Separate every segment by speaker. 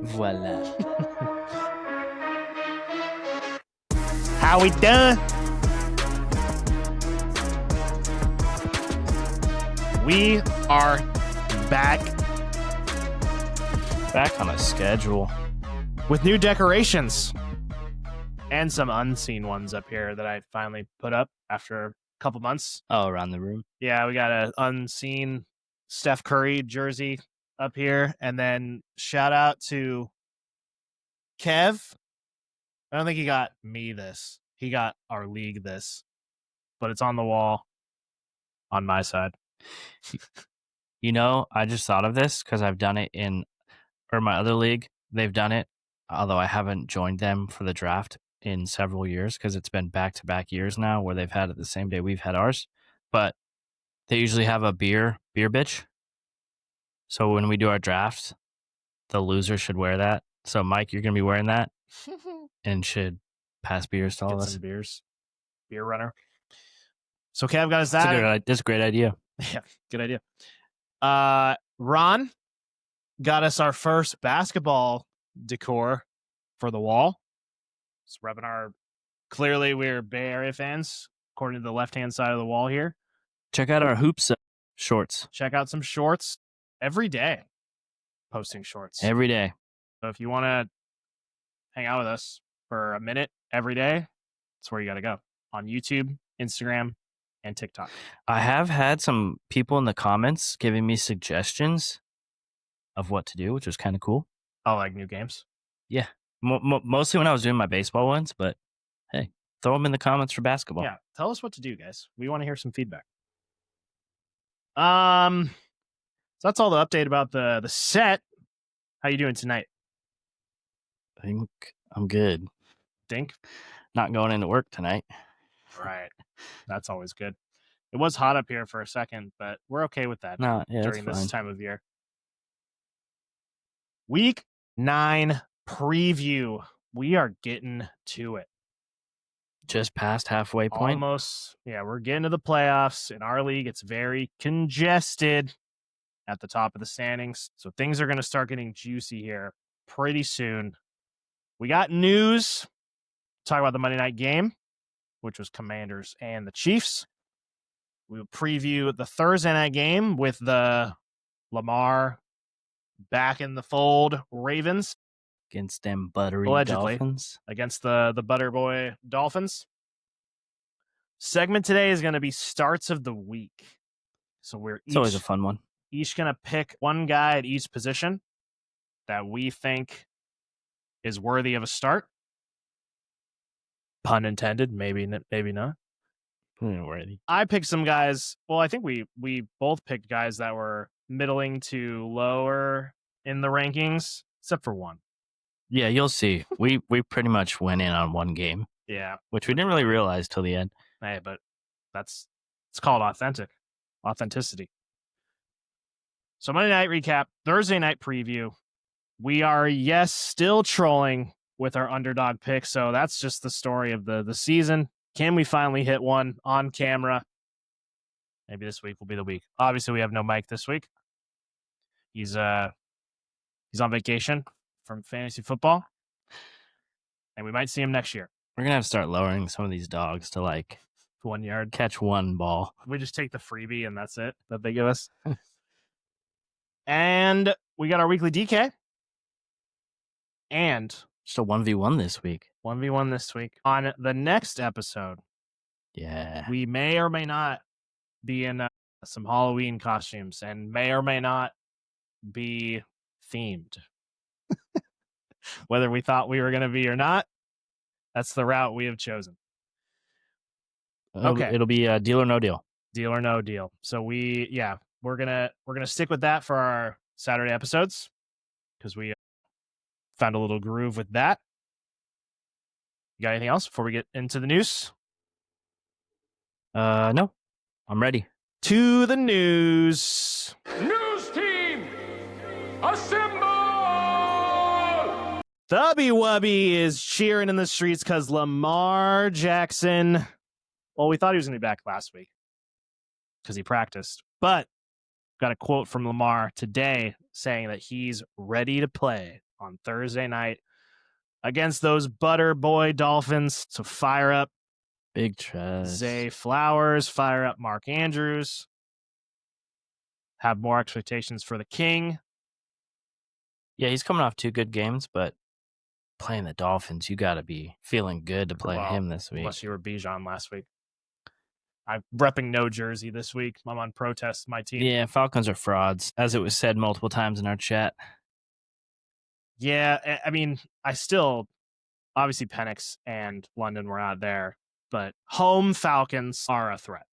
Speaker 1: Voila.
Speaker 2: How we done? We are back
Speaker 1: On a schedule.
Speaker 2: with new decorations and some unseen ones up here that I finally put up after a couple months.
Speaker 1: Oh, around the room.
Speaker 2: Yeah, we got an unseen Steph Curry jersey up here. And then shout out to Kev. I don't think he got me this. He got our league this. But it's on the wall on my side.
Speaker 1: You know, I just thought of this because I've done it or my other league. They've done it, although I haven't joined them for the draft in several years because it's been back-to-back years now where they've had it the same day we've had ours. But they usually have a beer bitch. So when we do our draft, the loser should wear that. So Mike, you're going to be wearing that and should pass beers to all of
Speaker 2: Get
Speaker 1: us.
Speaker 2: some beers. Beer runner. So Kev got us that.
Speaker 1: That's a great idea.
Speaker 2: Yeah, good idea. Ron got us our first basketball decor for the wall. It's rubbing our. Clearly, we're Bay Area fans, according to the left-hand side of the wall here.
Speaker 1: Check out our hoops shorts.
Speaker 2: Check out some shorts every day. Posting shorts
Speaker 1: every day.
Speaker 2: So if you want to hang out with us for a minute every day, that's where you got to go on YouTube, Instagram, and TikTok.
Speaker 1: I have had some people in the comments giving me suggestions of what to do, which was kind of cool.
Speaker 2: Oh, like new games?
Speaker 1: Yeah. Mostly when I was doing my baseball ones, but hey, throw them in the comments for basketball.
Speaker 2: Yeah, tell us what to do, guys. We want to hear some feedback. So that's all the update about the set. How you doing tonight?
Speaker 1: I think I'm good.
Speaker 2: Think?
Speaker 1: Not going into work tonight.
Speaker 2: Right. That's always good. It was hot up here for a second, but we're okay with that during this time of year. Week 9 preview. We are getting to it.
Speaker 1: Just past halfway point.
Speaker 2: Almost. Yeah, we're getting to the playoffs. In our league, it's very congested at the top of the standings. So things are going to start getting juicy here pretty soon. We got news. Talk about the Monday night game, which was Commanders and the Chiefs. We'll preview the Thursday night game with the Lamar back in the fold Ravens.
Speaker 1: Against them buttery Dolphins.
Speaker 2: Against the Butter Boy Dolphins. Segment today is going to be starts of the week. So it's
Speaker 1: always a fun one.
Speaker 2: Each going to pick one guy at each position that we think is worthy of a start. Pun intended, maybe not.
Speaker 1: Worthy.
Speaker 2: I picked some guys. Well, I think we both picked guys that were middling to lower in the rankings, except for one.
Speaker 1: Yeah, you'll see. We pretty much went in on one game.
Speaker 2: Yeah.
Speaker 1: Which we didn't really realize till the end.
Speaker 2: Hey, but it's called authenticity. So Monday night recap, Thursday night preview. We are, still trolling with our underdog pick. So that's just the story of the season. Can we finally hit one on camera? Maybe this week will be the week. Obviously, we have no Mike this week. He's on vacation from fantasy football, and we might see him next year.
Speaker 1: We're gonna have to start lowering some of these dogs to
Speaker 2: 1 yard,
Speaker 1: catch one ball.
Speaker 2: We just take the freebie and that's it that they give us. And we got our weekly DK, and
Speaker 1: just a 1v1 this week.
Speaker 2: 1v1 this week. On the next episode, we may or may not be in some Halloween costumes and may or may not be themed. Whether we thought we were going to be or not, that's the route we have chosen. Okay.
Speaker 1: It'll be a deal or no deal.
Speaker 2: Deal or no deal. So we're gonna stick with that for our Saturday episodes because we found a little groove with that. You got anything else before we get into the news?
Speaker 1: No. I'm ready.
Speaker 2: To the news.
Speaker 3: News team, assemble!
Speaker 2: Thubby Wubby is cheering in the streets because Lamar Jackson. Well, we thought he was going to be back last week because he practiced, but got a quote from Lamar today saying that he's ready to play on Thursday night against those butter boy Dolphins. So fire up
Speaker 1: Big trust.
Speaker 2: Zay Flowers, fire up Mark Andrews. Have more expectations for the King.
Speaker 1: Yeah, he's coming off 2 good games, but playing the Dolphins, you got to be feeling good to play him this week.
Speaker 2: Unless you were Bijan last week. I'm repping no jersey this week. I'm on protest my team.
Speaker 1: Yeah, Falcons are frauds, as it was said multiple times in our chat.
Speaker 2: Yeah, I mean, I still, obviously Penix and London were out there, but home Falcons are a threat,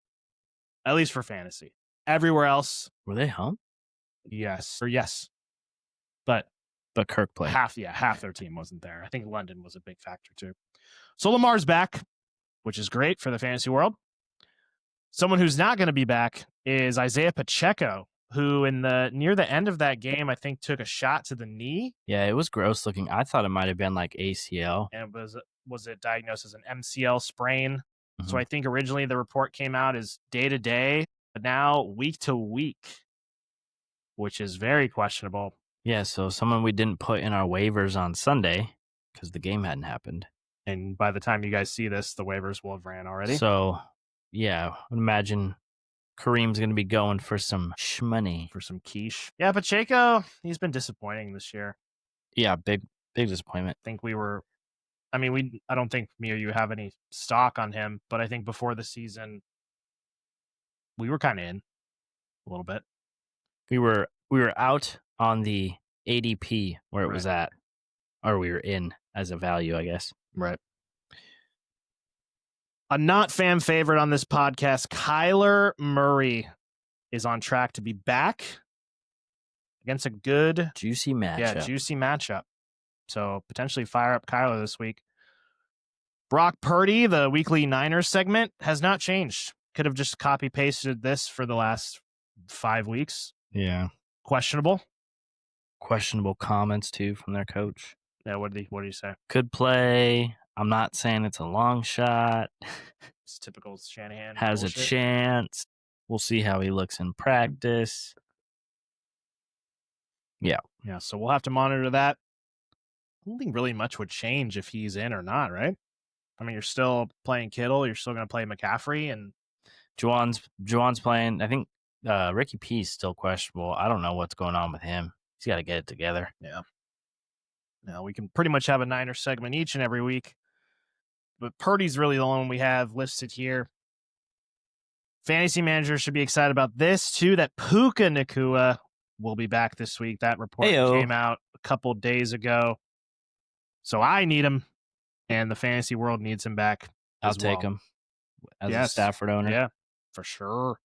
Speaker 2: at least for fantasy. Everywhere else,
Speaker 1: Were they home?
Speaker 2: yes. But
Speaker 1: Kirk played.
Speaker 2: half their team wasn't there. I think London was a big factor too. So Lamar's back, which is great for the fantasy world. Someone who's not going to be back is Isaiah Pacheco, who near the end of that game, I think took a shot to the knee.
Speaker 1: Yeah, it was gross looking. I thought it might have been like ACL.
Speaker 2: And was it diagnosed as an MCL sprain?
Speaker 1: Mm-hmm.
Speaker 2: So I think originally the report came out as day to day, but now week to week, which is very questionable.
Speaker 1: Yeah, so someone we didn't put in our waivers on Sunday because the game hadn't happened.
Speaker 2: And by the time you guys see this, the waivers will have ran already.
Speaker 1: So, yeah, I would imagine Kareem's going to be going for some shmoney.
Speaker 2: For some quiche. Yeah, Pacheco, he's been disappointing this year.
Speaker 1: Yeah, big disappointment.
Speaker 2: I think I don't think me or you have any stock on him, but I think before the season, we were kind of in a little bit.
Speaker 1: We were out on the ADP where it was at, or we were in as a value, I guess.
Speaker 2: Right. A not fan favorite on this podcast, Kyler Murray, is on track to be back against a good,
Speaker 1: juicy matchup.
Speaker 2: Yeah, juicy matchup. So potentially fire up Kyler this week. Brock Purdy, the weekly Niners segment, has not changed. Could have just copy pasted this for the last 5 weeks.
Speaker 1: Yeah.
Speaker 2: Questionable
Speaker 1: comments too from their coach.
Speaker 2: Yeah, what did he say?
Speaker 1: Could play. I'm not saying it's a long shot.
Speaker 2: It's typical Shanahan.
Speaker 1: Has
Speaker 2: bullshit.
Speaker 1: a chance. We'll see how he looks in practice. Yeah.
Speaker 2: So we'll have to monitor that. I don't think really much would change if he's in or not, right? I mean, you're still playing Kittle. You're still going to play McCaffrey, and
Speaker 1: Juwan's playing. I think Ricky P's still questionable. I don't know what's going on with him. He's got to get it together.
Speaker 2: Yeah. Now we can pretty much have a Niners segment each and every week, but Purdy's really the one we have listed here. Fantasy managers should be excited about this too. That Puka Nacua will be back this week. That report came out a couple days ago. So I need him, and the fantasy world needs him back.
Speaker 1: I'll take him as a Stafford owner.
Speaker 2: Yeah, for sure.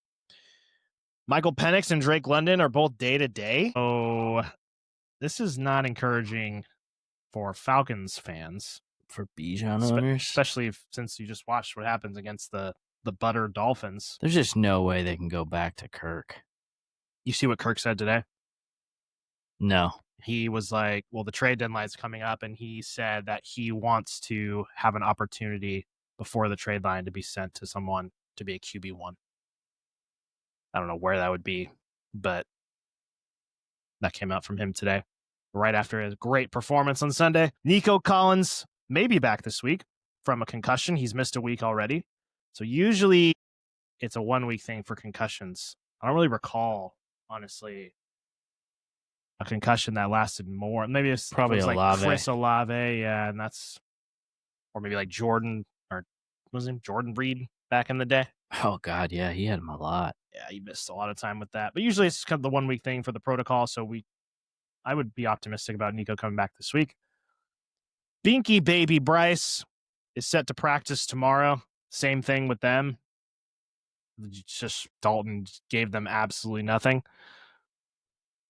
Speaker 2: Michael Penix and Drake London are both day to day. So this is not encouraging for Falcons fans.
Speaker 1: For Bijan owners.
Speaker 2: Especially since you just watched what happens against the butter Dolphins.
Speaker 1: There's just no way they can go back to Kirk.
Speaker 2: You see what Kirk said today?
Speaker 1: No.
Speaker 2: He was like, well, the trade deadline's coming up, and he said that he wants to have an opportunity before the trade line to be sent to someone to be a QB1. I don't know where that would be, but that came out from him today, right after his great performance on Sunday. Nico Collins may be back this week from a concussion. He's missed a week already. So usually it's a 1 week thing for concussions. I don't really recall, honestly, a concussion that lasted more. Maybe it's
Speaker 1: probably
Speaker 2: like
Speaker 1: Olave.
Speaker 2: Chris Olave, yeah, and or maybe like Jordan, or what was his name, Jordan Breed back in the day.
Speaker 1: Oh God, yeah, he had him a lot.
Speaker 2: Yeah, he missed a lot of time with that. But usually it's kind of the 1 week thing for the protocol. So I would be optimistic about Nico coming back this week. Binky Baby Bryce is set to practice tomorrow. Same thing with them. Just Dalton gave them absolutely nothing.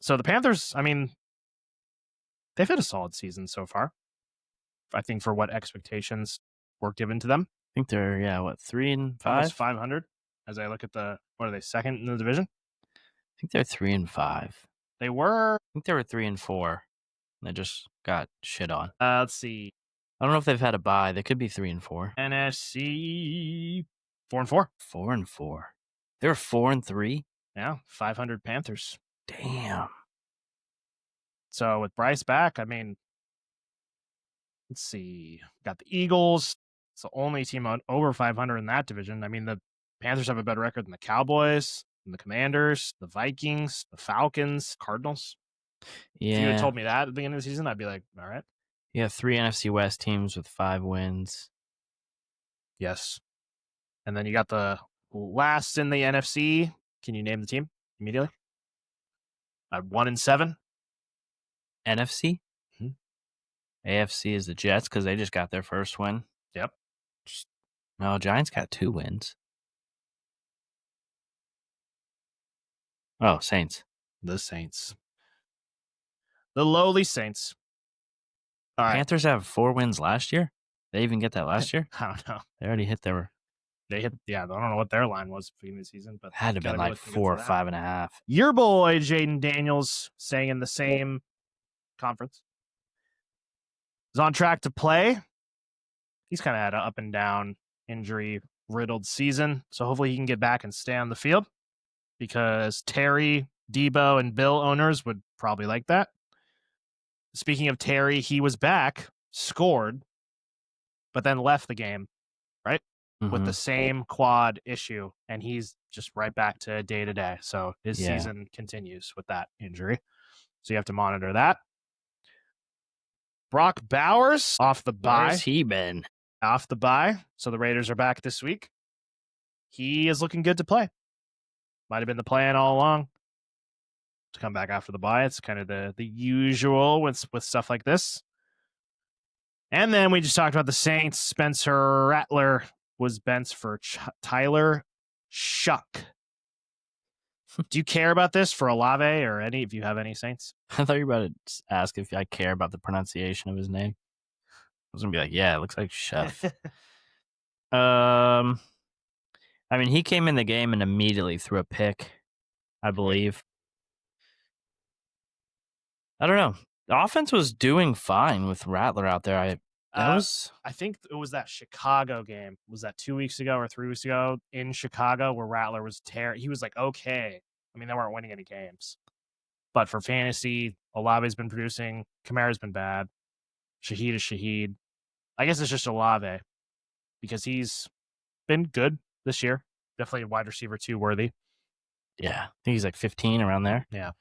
Speaker 2: So the Panthers, I mean, they've had a solid season so far. I think for what expectations were given to them.
Speaker 1: I think they're 3-5,
Speaker 2: almost 500. As I look at what are they, second in the division?
Speaker 1: I think they're 3-5.
Speaker 2: They were.
Speaker 1: I think they were 3-4. They just got shit on.
Speaker 2: Let's see.
Speaker 1: I don't know if they've had a bye. They could be 3-4.
Speaker 2: NFC 4-4.
Speaker 1: 4-4. They were 4-3.
Speaker 2: Yeah, 500 Panthers.
Speaker 1: Damn.
Speaker 2: So with Bryce back, I mean, Let's see. Got the Eagles. It's the only team over 500 in that division. I mean, the Panthers have a better record than the Cowboys, and the Commanders, the Vikings, the Falcons, Cardinals. If you had
Speaker 1: Yeah.
Speaker 2: told me that at the beginning of the season, I'd be like, all right.
Speaker 1: You have 3 NFC West teams with 5 wins.
Speaker 2: Yes. And then you got the last in the NFC. Can you name the team immediately? 1-7.
Speaker 1: NFC?
Speaker 2: Mhm.
Speaker 1: AFC is the Jets because they just got their first win.
Speaker 2: Yep.
Speaker 1: No, Giants got 2 wins. Oh, Saints.
Speaker 2: The Saints. The lowly Saints. All right.
Speaker 1: Panthers have 4 wins last year? They even get that last year?
Speaker 2: I don't know.
Speaker 1: They already hit their...
Speaker 2: They hit, yeah, I don't know what their line was at the beginning of the season, but
Speaker 1: Had to have been like 4 or 5.5.
Speaker 2: Your boy, Jaden Daniels, staying in the same conference, is on track to play. He's kind of had an up and down, injury riddled season, so hopefully he can get back and stay on the field because Terry, Debo, and Bill owners would probably like that. Speaking of Terry, he was back, scored, but then left the game, right? With the same quad issue, and he's just right back to day to day. So his season continues with that injury. So you have to monitor that. Brock Bowers off the bye.
Speaker 1: Where's he been?
Speaker 2: Off the bye. So the Raiders are back this week. He is looking good to play. Might have been the plan all along to come back after the bye. It's kind of the usual with stuff like this. And then we just talked about the Saints. Spencer Rattler was benched for Tyler Shuck. Do you care about this for Olave or any? If you have any Saints,
Speaker 1: I thought you were about to ask if I care about the pronunciation of his name. I was gonna be like, yeah, it looks like Chef. I mean, he came in the game and immediately threw a pick, I believe. I don't know. The offense was doing fine with Rattler out there.
Speaker 2: I think it was that Chicago game. Was that 2 weeks ago or 3 weeks ago in Chicago where Rattler was he was like, okay. I mean, they weren't winning any games. But for fantasy, Olave's been producing. Kamara's been bad. Shaheed is Shaheed. I guess it's just Olave because he's been good this year. Definitely a wide receiver 2 worthy.
Speaker 1: Yeah, I think he's like 15 around there.
Speaker 2: Yeah.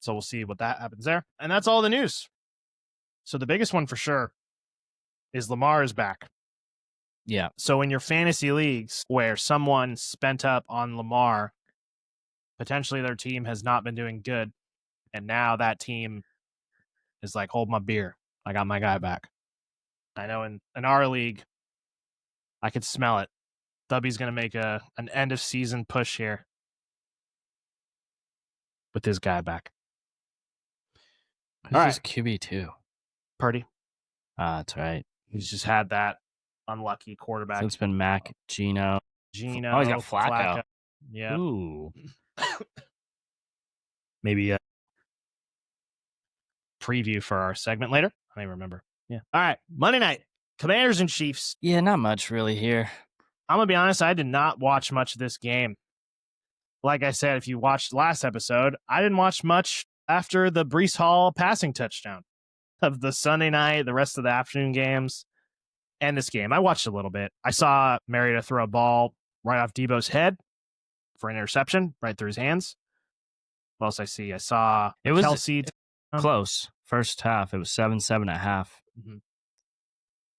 Speaker 2: So we'll see what that happens there. And that's all the news. So the biggest one for sure is Lamar is back.
Speaker 1: Yeah.
Speaker 2: So in your fantasy leagues where someone spent up on Lamar, potentially their team has not been doing good, and now that team is like, hold my beer. I got my guy back. I know in our league, I could smell it. Dubby's going to make an end of season push here with his guy back.
Speaker 1: Who's
Speaker 2: All
Speaker 1: his QB too?
Speaker 2: Purdy.
Speaker 1: That's right.
Speaker 2: He's just had that unlucky quarterback.
Speaker 1: So it's been Mac, Gino.
Speaker 2: Oh, he's got Flacco. Yeah.
Speaker 1: Ooh.
Speaker 2: Maybe a preview for our segment later. I don't even remember. Yeah. All right. Monday night, Commanders and Chiefs.
Speaker 1: Yeah, not much really here.
Speaker 2: I'm going to be honest, I did not watch much of this game. Like I said, if you watched last episode, I didn't watch much after the Breece Hall passing touchdown of the Sunday night, the rest of the afternoon games, and this game. I watched a little bit. I saw Mariota throw a ball right off Debo's head for an interception, right through his hands. What else I see? I saw
Speaker 1: It was
Speaker 2: Kelsey.
Speaker 1: Close. First half, it was 7-7.5.
Speaker 2: Mm-hmm.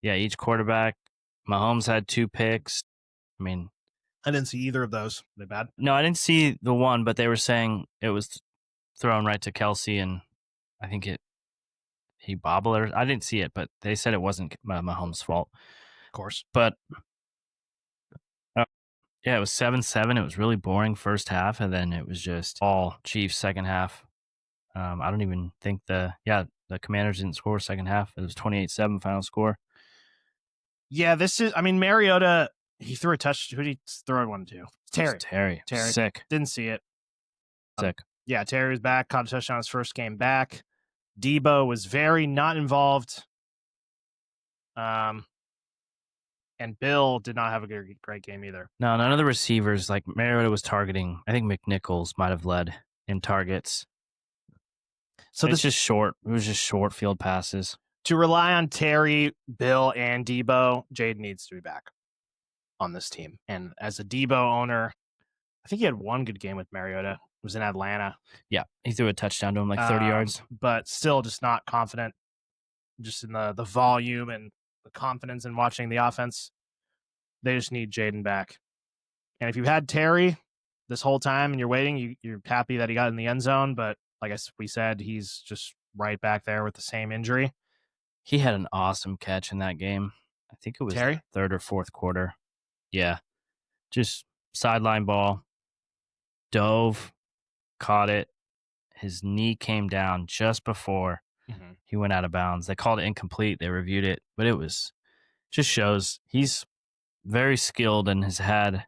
Speaker 1: Yeah, each quarterback. Mahomes had 2 picks. I mean,
Speaker 2: I didn't see either of those. They bad?
Speaker 1: No, I didn't see the one, but they were saying it was thrown right to Kelsey, and I think he bobbled or I didn't see it, but they said it wasn't Mahomes' fault.
Speaker 2: Of course.
Speaker 1: But yeah, it was 7-7. It was really boring first half, and then it was just all Chiefs second half. I don't even think the Commanders didn't score second half. It was 28-7 final score.
Speaker 2: Yeah, Mariota, he threw a touch. Who did he throw one to?
Speaker 1: Terry. Sick.
Speaker 2: Didn't see it.
Speaker 1: Sick.
Speaker 2: Yeah, Terry was back, caught a touchdown his first game back. Debo was very not involved. And Bill did not have a great game either.
Speaker 1: No, none of the receivers, like Mariota was targeting. I think McNichols might have led in targets. So this just short. It was just short field passes.
Speaker 2: To rely on Terry, Bill, and Debo, Jaden needs to be back on this team. And as a Debo owner, I think he had one good game with Mariota. It was in Atlanta.
Speaker 1: Yeah, he threw a touchdown to him, like 30 yards.
Speaker 2: But still just not confident just in the volume and the confidence in watching the offense. They just need Jaden back. And if you had Terry this whole time and you're waiting, you're happy that he got in the end zone. But like we said, he's just right back there with the same injury.
Speaker 1: He had an awesome catch in that game. I think it was
Speaker 2: Terry?
Speaker 1: third or fourth quarter. Yeah. Just sideline ball. Dove, caught it. His knee came down just before he went out of bounds. They called it incomplete. They reviewed it, but it was just shows he's very skilled and has had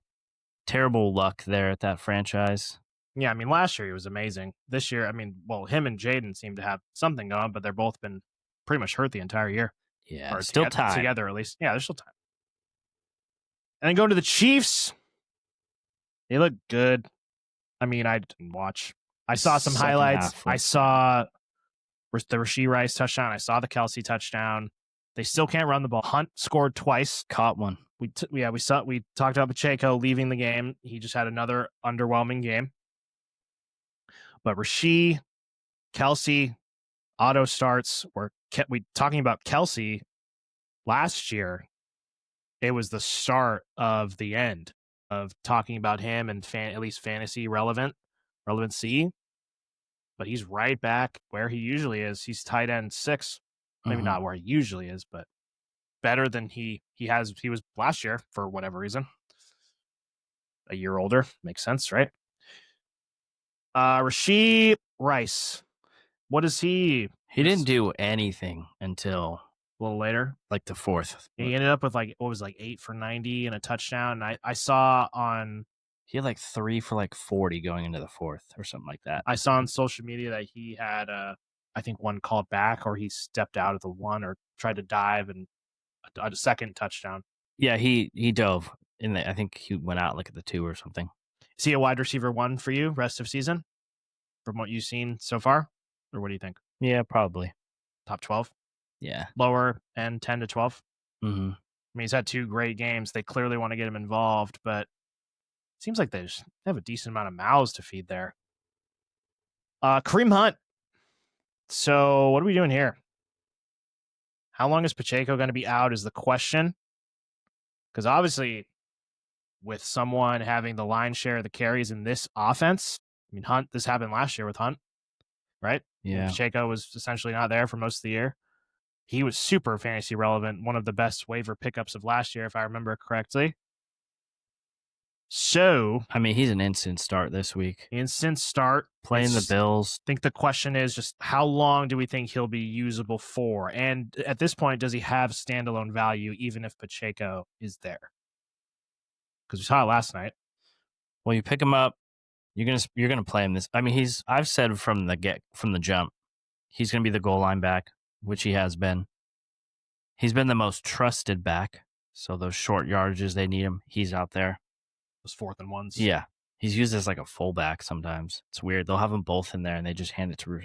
Speaker 1: terrible luck there at that franchise.
Speaker 2: Yeah, I mean, last year he was amazing. This year, I mean, well, him and Jaden seem to have something going, but they're both been pretty much hurt the entire year.
Speaker 1: Yeah,
Speaker 2: Or
Speaker 1: still time.
Speaker 2: together at least. Yeah, there's still time. And then going to the Chiefs, they look good. I mean, I didn't watch. I saw some
Speaker 1: Second
Speaker 2: highlights.
Speaker 1: half
Speaker 2: I
Speaker 1: was-
Speaker 2: saw the Rashee Rice touchdown. I saw the Kelsey touchdown. They still can't run the ball. Hunt scored twice.
Speaker 1: Caught one.
Speaker 2: We talked about Pacheco leaving the game. He just had another underwhelming game. But Rashee, Kelsey, auto starts. We talking about Kelsey last year. It was the start of the end of talking about him and at least fantasy relevancy. But he's right back where he usually is. He's tight end 6. Maybe not where he usually is, but better than he was last year for whatever reason. A year older. Makes sense, right? Rashee Rice. What is he?
Speaker 1: He didn't do anything until
Speaker 2: A little later.
Speaker 1: like the fourth.
Speaker 2: He ended up with 8 for 90 and a touchdown. And I saw on
Speaker 1: He had like 3 for like 40 going into the fourth or something like that.
Speaker 2: I saw on social media that he had I think one called back, or he stepped out at the 1 or tried to dive and a second touchdown.
Speaker 1: Yeah, he dove in the. I think he went out like at the 2 or something.
Speaker 2: Is he a wide receiver 1 for you rest of season from what you've seen so far? Or what do you think?
Speaker 1: Yeah, probably.
Speaker 2: Top 12?
Speaker 1: Yeah.
Speaker 2: Lower end 10 to 12?
Speaker 1: Mm-hmm.
Speaker 2: I mean, he's had 2 great games. They clearly want to get him involved, but it seems like they have a decent amount of mouths to feed there. Kareem Hunt. So what are we doing here? How long is Pacheco going to be out is the question. Because obviously, with someone having the line share of the carries in this offense, I mean, Hunt, this happened last year with Hunt, right?
Speaker 1: Yeah.
Speaker 2: Pacheco was essentially not there for most of the year. He was super fantasy relevant, one of the best waiver pickups of last year, if I remember correctly. So,
Speaker 1: I mean, he's an instant start this week.
Speaker 2: instant start.
Speaker 1: Playing the Bills.
Speaker 2: I think the question is just how long do we think he'll be usable for? And at this point, does he have standalone value even if Pacheco is there? Because we saw it last night.
Speaker 1: Well, you pick him up, you're gonna play him this. I mean, I've said from the jump, he's gonna be the goal line back, which he has been. He's been the most trusted back. So those short yardages they need him, he's out there.
Speaker 2: Those 4th and 1s.
Speaker 1: Yeah. He's used as like a fullback sometimes. It's weird. They'll have them both in there and they just hand it to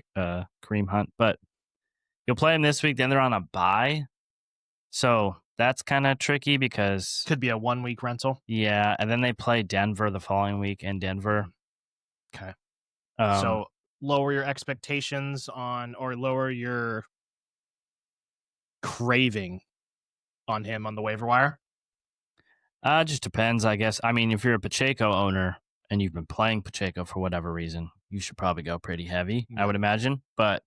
Speaker 1: Kareem Hunt. But you'll play him this week, then they're on a bye. So that's kind of tricky because
Speaker 2: Could be a 1-week rental.
Speaker 1: yeah, and then they play Denver the following week in Denver.
Speaker 2: Okay.
Speaker 1: Um,
Speaker 2: So lower your expectations on, or lower your craving on him on the waiver wire.
Speaker 1: it just depends, I guess. I mean, if you're a Pacheco owner and you've been playing Pacheco for whatever reason, you should probably go pretty heavy, I would imagine. But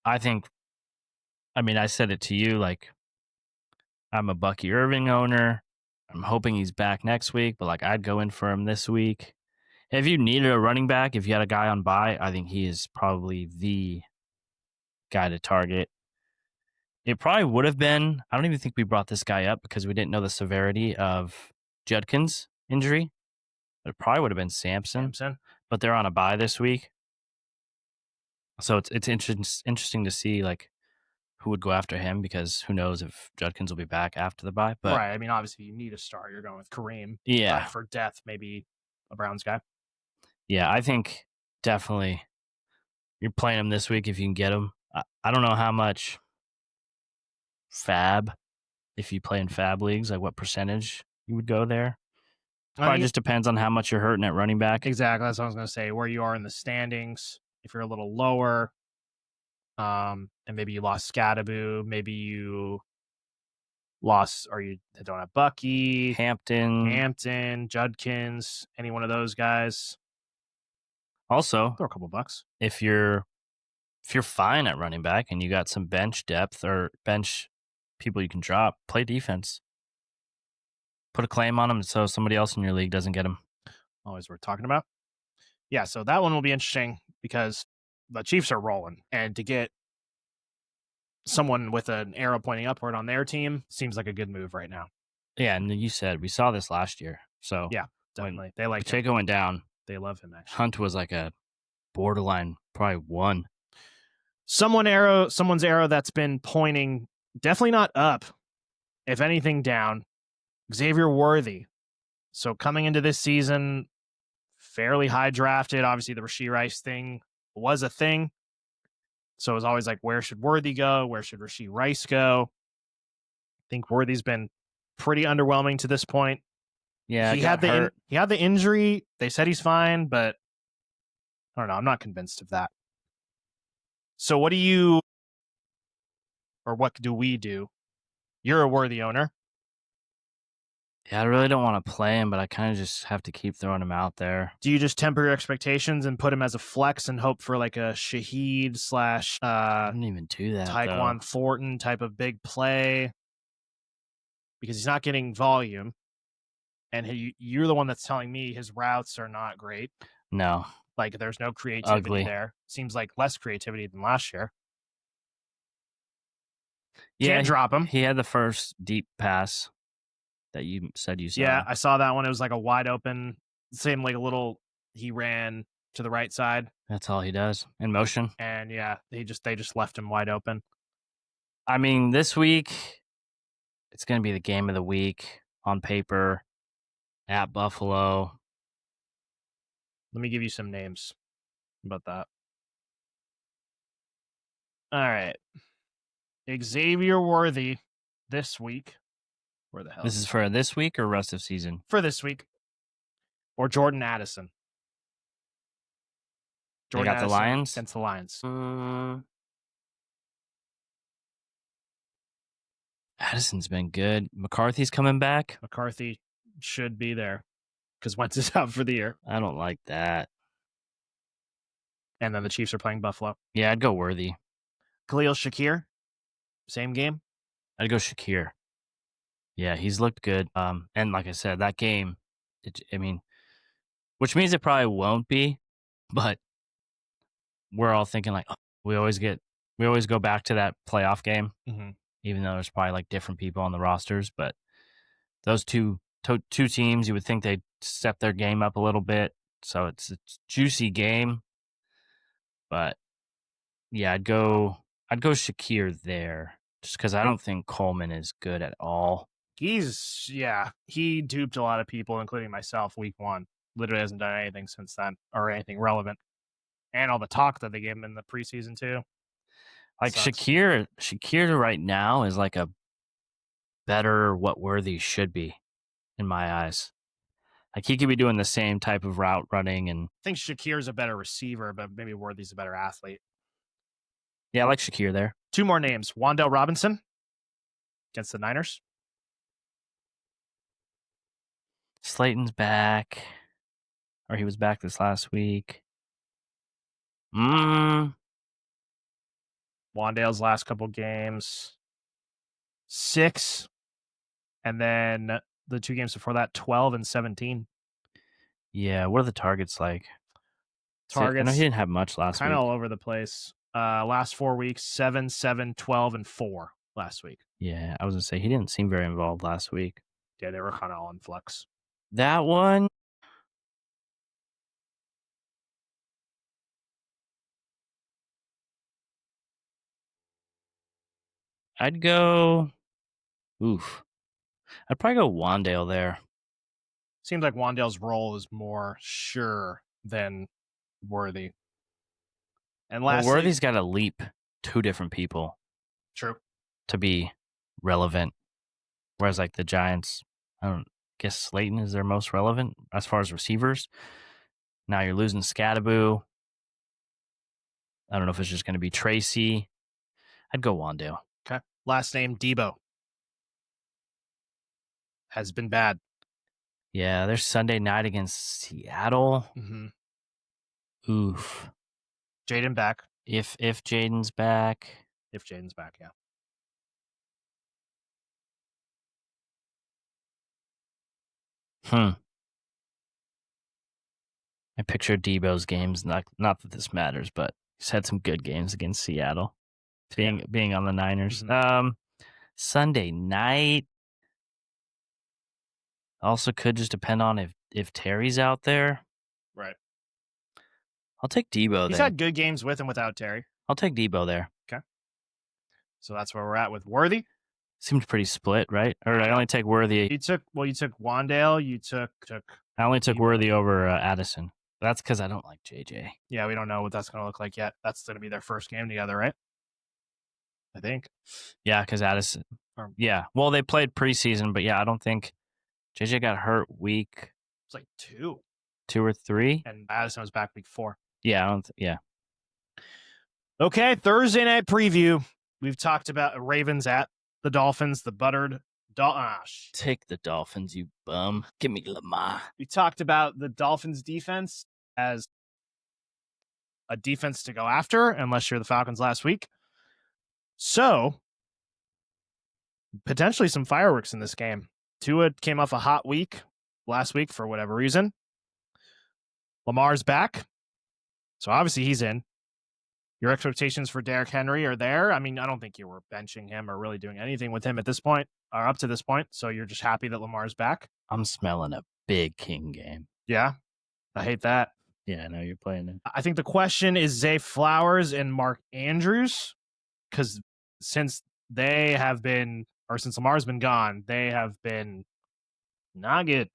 Speaker 1: I think, I mean, I said it to you, like, I'm a Bucky Irving owner. I'm hoping he's back next week, but like, I'd go in for him this week. If you needed a running back, if you had a guy on bye, I think he is probably the guy to target. It probably would have been, I don't even think we brought this guy up because we didn't know the severity of Judkins' injury. But it probably would have been Sampson. But they're on a bye this week. So it's interesting to see like who would go after him because who knows if Judkins will be back after the bye. But
Speaker 2: right. I mean, obviously, you need a star. You're going with Kareem.
Speaker 1: yeah.
Speaker 2: For death, maybe a Browns guy.
Speaker 1: Yeah, I think definitely you're playing him this week if you can get him. I don't know how much fab, if you play in fab leagues, like what percentage you would go there.
Speaker 2: I
Speaker 1: Probably
Speaker 2: think
Speaker 1: just depends on how much you're hurting at running back.
Speaker 2: exactly. That's what I was going to say. Where you are in the standings. If you're a little lower, and maybe you lost Scadaboo, maybe you lost or you don't have Bucky,
Speaker 1: Hampton.
Speaker 2: Judkins, any one of those guys.
Speaker 1: Also,
Speaker 2: Throw a couple bucks.
Speaker 1: if you're fine at running back and you got some bench depth or bench people you can drop, play defense. Put a claim on them so somebody else in your league doesn't get them.
Speaker 2: Always worth talking about. Yeah, so that one will be interesting because the Chiefs are rolling, and to get someone with an arrow pointing upward on their team seems like a good move right now.
Speaker 1: Yeah, and you said we saw this last year. So
Speaker 2: Yeah, definitely. They like him.
Speaker 1: Pacheco went down.
Speaker 2: They love him, actually.
Speaker 1: Hunt was like a borderline, probably 1.
Speaker 2: Someone's arrow that's been pointing definitely not up, if anything down. Xavier Worthy. So coming into this season, fairly high drafted. Obviously, the Rashee Rice thing was a thing. So it was always like, where should Worthy go? Where should Rashee Rice go? I think Worthy's been pretty underwhelming to this point.
Speaker 1: Yeah,
Speaker 2: he had the injury. They said he's fine, but I don't know. I'm not convinced of that. So what do we do? You're a Worthy owner.
Speaker 1: Yeah, I really don't want to play him, but I kind of just have to keep throwing him out there.
Speaker 2: Do you just temper your expectations and put him as a flex and hope for like a Shaheed /
Speaker 1: I don't even do that.
Speaker 2: Tyquan Thornton type of big play? Because he's not getting volume, and you're the one that's telling me his routes are not great.
Speaker 1: No,
Speaker 2: like there's no creativity
Speaker 1: ugly
Speaker 2: there. Seems like less creativity than last year.
Speaker 1: Yeah,
Speaker 2: Can't drop him.
Speaker 1: He had the first deep pass that you said you saw.
Speaker 2: Yeah, I saw that one. It was like a wide open, same like a little. He ran to the right side.
Speaker 1: That's all he does in motion.
Speaker 2: And yeah, they just left him wide open.
Speaker 1: I mean, this week it's going to be the game of the week on paper at Buffalo.
Speaker 2: Let me give you some names about that. All right. Xavier Worthy this week. Where the hell?
Speaker 1: This is for this week or rest of season?
Speaker 2: For this week. Or Jordan Addison.
Speaker 1: They got the Lions?
Speaker 2: Against the Lions.
Speaker 1: Addison's been good. McCarthy's coming back.
Speaker 2: McCarthy should be there because Wentz is out for the year.
Speaker 1: I don't like that.
Speaker 2: And then the Chiefs are playing Buffalo.
Speaker 1: Yeah, I'd go Worthy.
Speaker 2: Khalil Shakir, same game.
Speaker 1: I'd go Shakir. Yeah, he's looked good. And like I said, that game, which means it probably won't be, but we're all thinking like, oh, we always go back to that playoff game, even though there's probably like different people on the rosters. But those two teams, you would think they'd step their game up a little bit. So it's a juicy game. But yeah, I'd go Shakir there just because I don't think Coleman is good at all.
Speaker 2: He duped a lot of people, including myself, week 1. Literally hasn't done anything since then or anything relevant. And all the talk that they gave him in the preseason too.
Speaker 1: Like Shakir right now is like a better what Worthy should be in my eyes. Like he could be doing the same type of route running, and
Speaker 2: I think Shakir's a better receiver, but maybe Worthy's a better athlete.
Speaker 1: Yeah, I like Shakir there.
Speaker 2: 2 more names. Wan'Dale Robinson against the Niners.
Speaker 1: Slayton's back. Or he was back this last week.
Speaker 2: Wan'Dale's last couple games. 6. And then the 2 games before that, 12 and 17.
Speaker 1: Yeah, what are the targets like?
Speaker 2: Targets.
Speaker 1: I know he didn't have much last week.
Speaker 2: Kind of all over the place. Last 4 weeks, 7, 7, 12, and 4 last week.
Speaker 1: Yeah, I was going to say, he didn't seem very involved last week.
Speaker 2: Yeah, they were kind of all in flux.
Speaker 1: That one... I'd probably go Wan'Dale there.
Speaker 2: Seems like Wan'Dale's role is more sure than Worthy. And lastly,
Speaker 1: Worthy's got to leap 2 different people.
Speaker 2: True.
Speaker 1: To be relevant. Whereas like the Giants, I don't guess Slayton is their most relevant as far as receivers. Now you're losing Scattaboo. I don't know if it's just going to be Tracy. I'd go Wandale.
Speaker 2: Okay. Last name Debo. Has been bad.
Speaker 1: Yeah, there's Sunday night against Seattle.
Speaker 2: Mm-hmm.
Speaker 1: Oof.
Speaker 2: Jaden back.
Speaker 1: If Jaden's back.
Speaker 2: If Jaden's back, yeah.
Speaker 1: I picture Debo's games. Not that this matters, but he's had some good games against Seattle. Being on the Niners.
Speaker 2: Mm-hmm.
Speaker 1: Sunday night also could just depend on if Terry's out there.
Speaker 2: Right.
Speaker 1: I'll take Debo.
Speaker 2: He's had good games with and without Terry.
Speaker 1: I'll take Debo there.
Speaker 2: Okay. So that's where we're at with Worthy.
Speaker 1: Seems pretty split, right? Or I only take Worthy.
Speaker 2: You took Wandale. You took.
Speaker 1: I only took
Speaker 2: Debo.
Speaker 1: Worthy over Addison. That's because I don't like JJ.
Speaker 2: Yeah, we don't know what that's going to look like yet. That's going to be their first game together, right? I think.
Speaker 1: Yeah, because Addison. Yeah. Well, they played preseason, but yeah, I don't think JJ got hurt week.
Speaker 2: It's like 2
Speaker 1: or 3,
Speaker 2: and Addison was back week 4.
Speaker 1: Yeah, I don't. Yeah.
Speaker 2: Okay, Thursday night preview. We've talked about Ravens at the Dolphins, the buttered
Speaker 1: Take the Dolphins, you bum. Give me Lamar.
Speaker 2: We talked about the Dolphins defense as a defense to go after, unless you're the Falcons last week. So, potentially some fireworks in this game. Tua came off a hot week last week for whatever reason. Lamar's back. So obviously he's in. Your expectations for Derrick Henry are there. I mean, I don't think you were benching him or really doing anything with him at this point, or up to this point. So you're just happy that Lamar's back.
Speaker 1: I'm smelling a big King game.
Speaker 2: Yeah. I hate that.
Speaker 1: Yeah, I know you're playing it.
Speaker 2: I think the question is Zay Flowers and Mark Andrews, because since they have been, or since Lamar's been gone, they have been not good.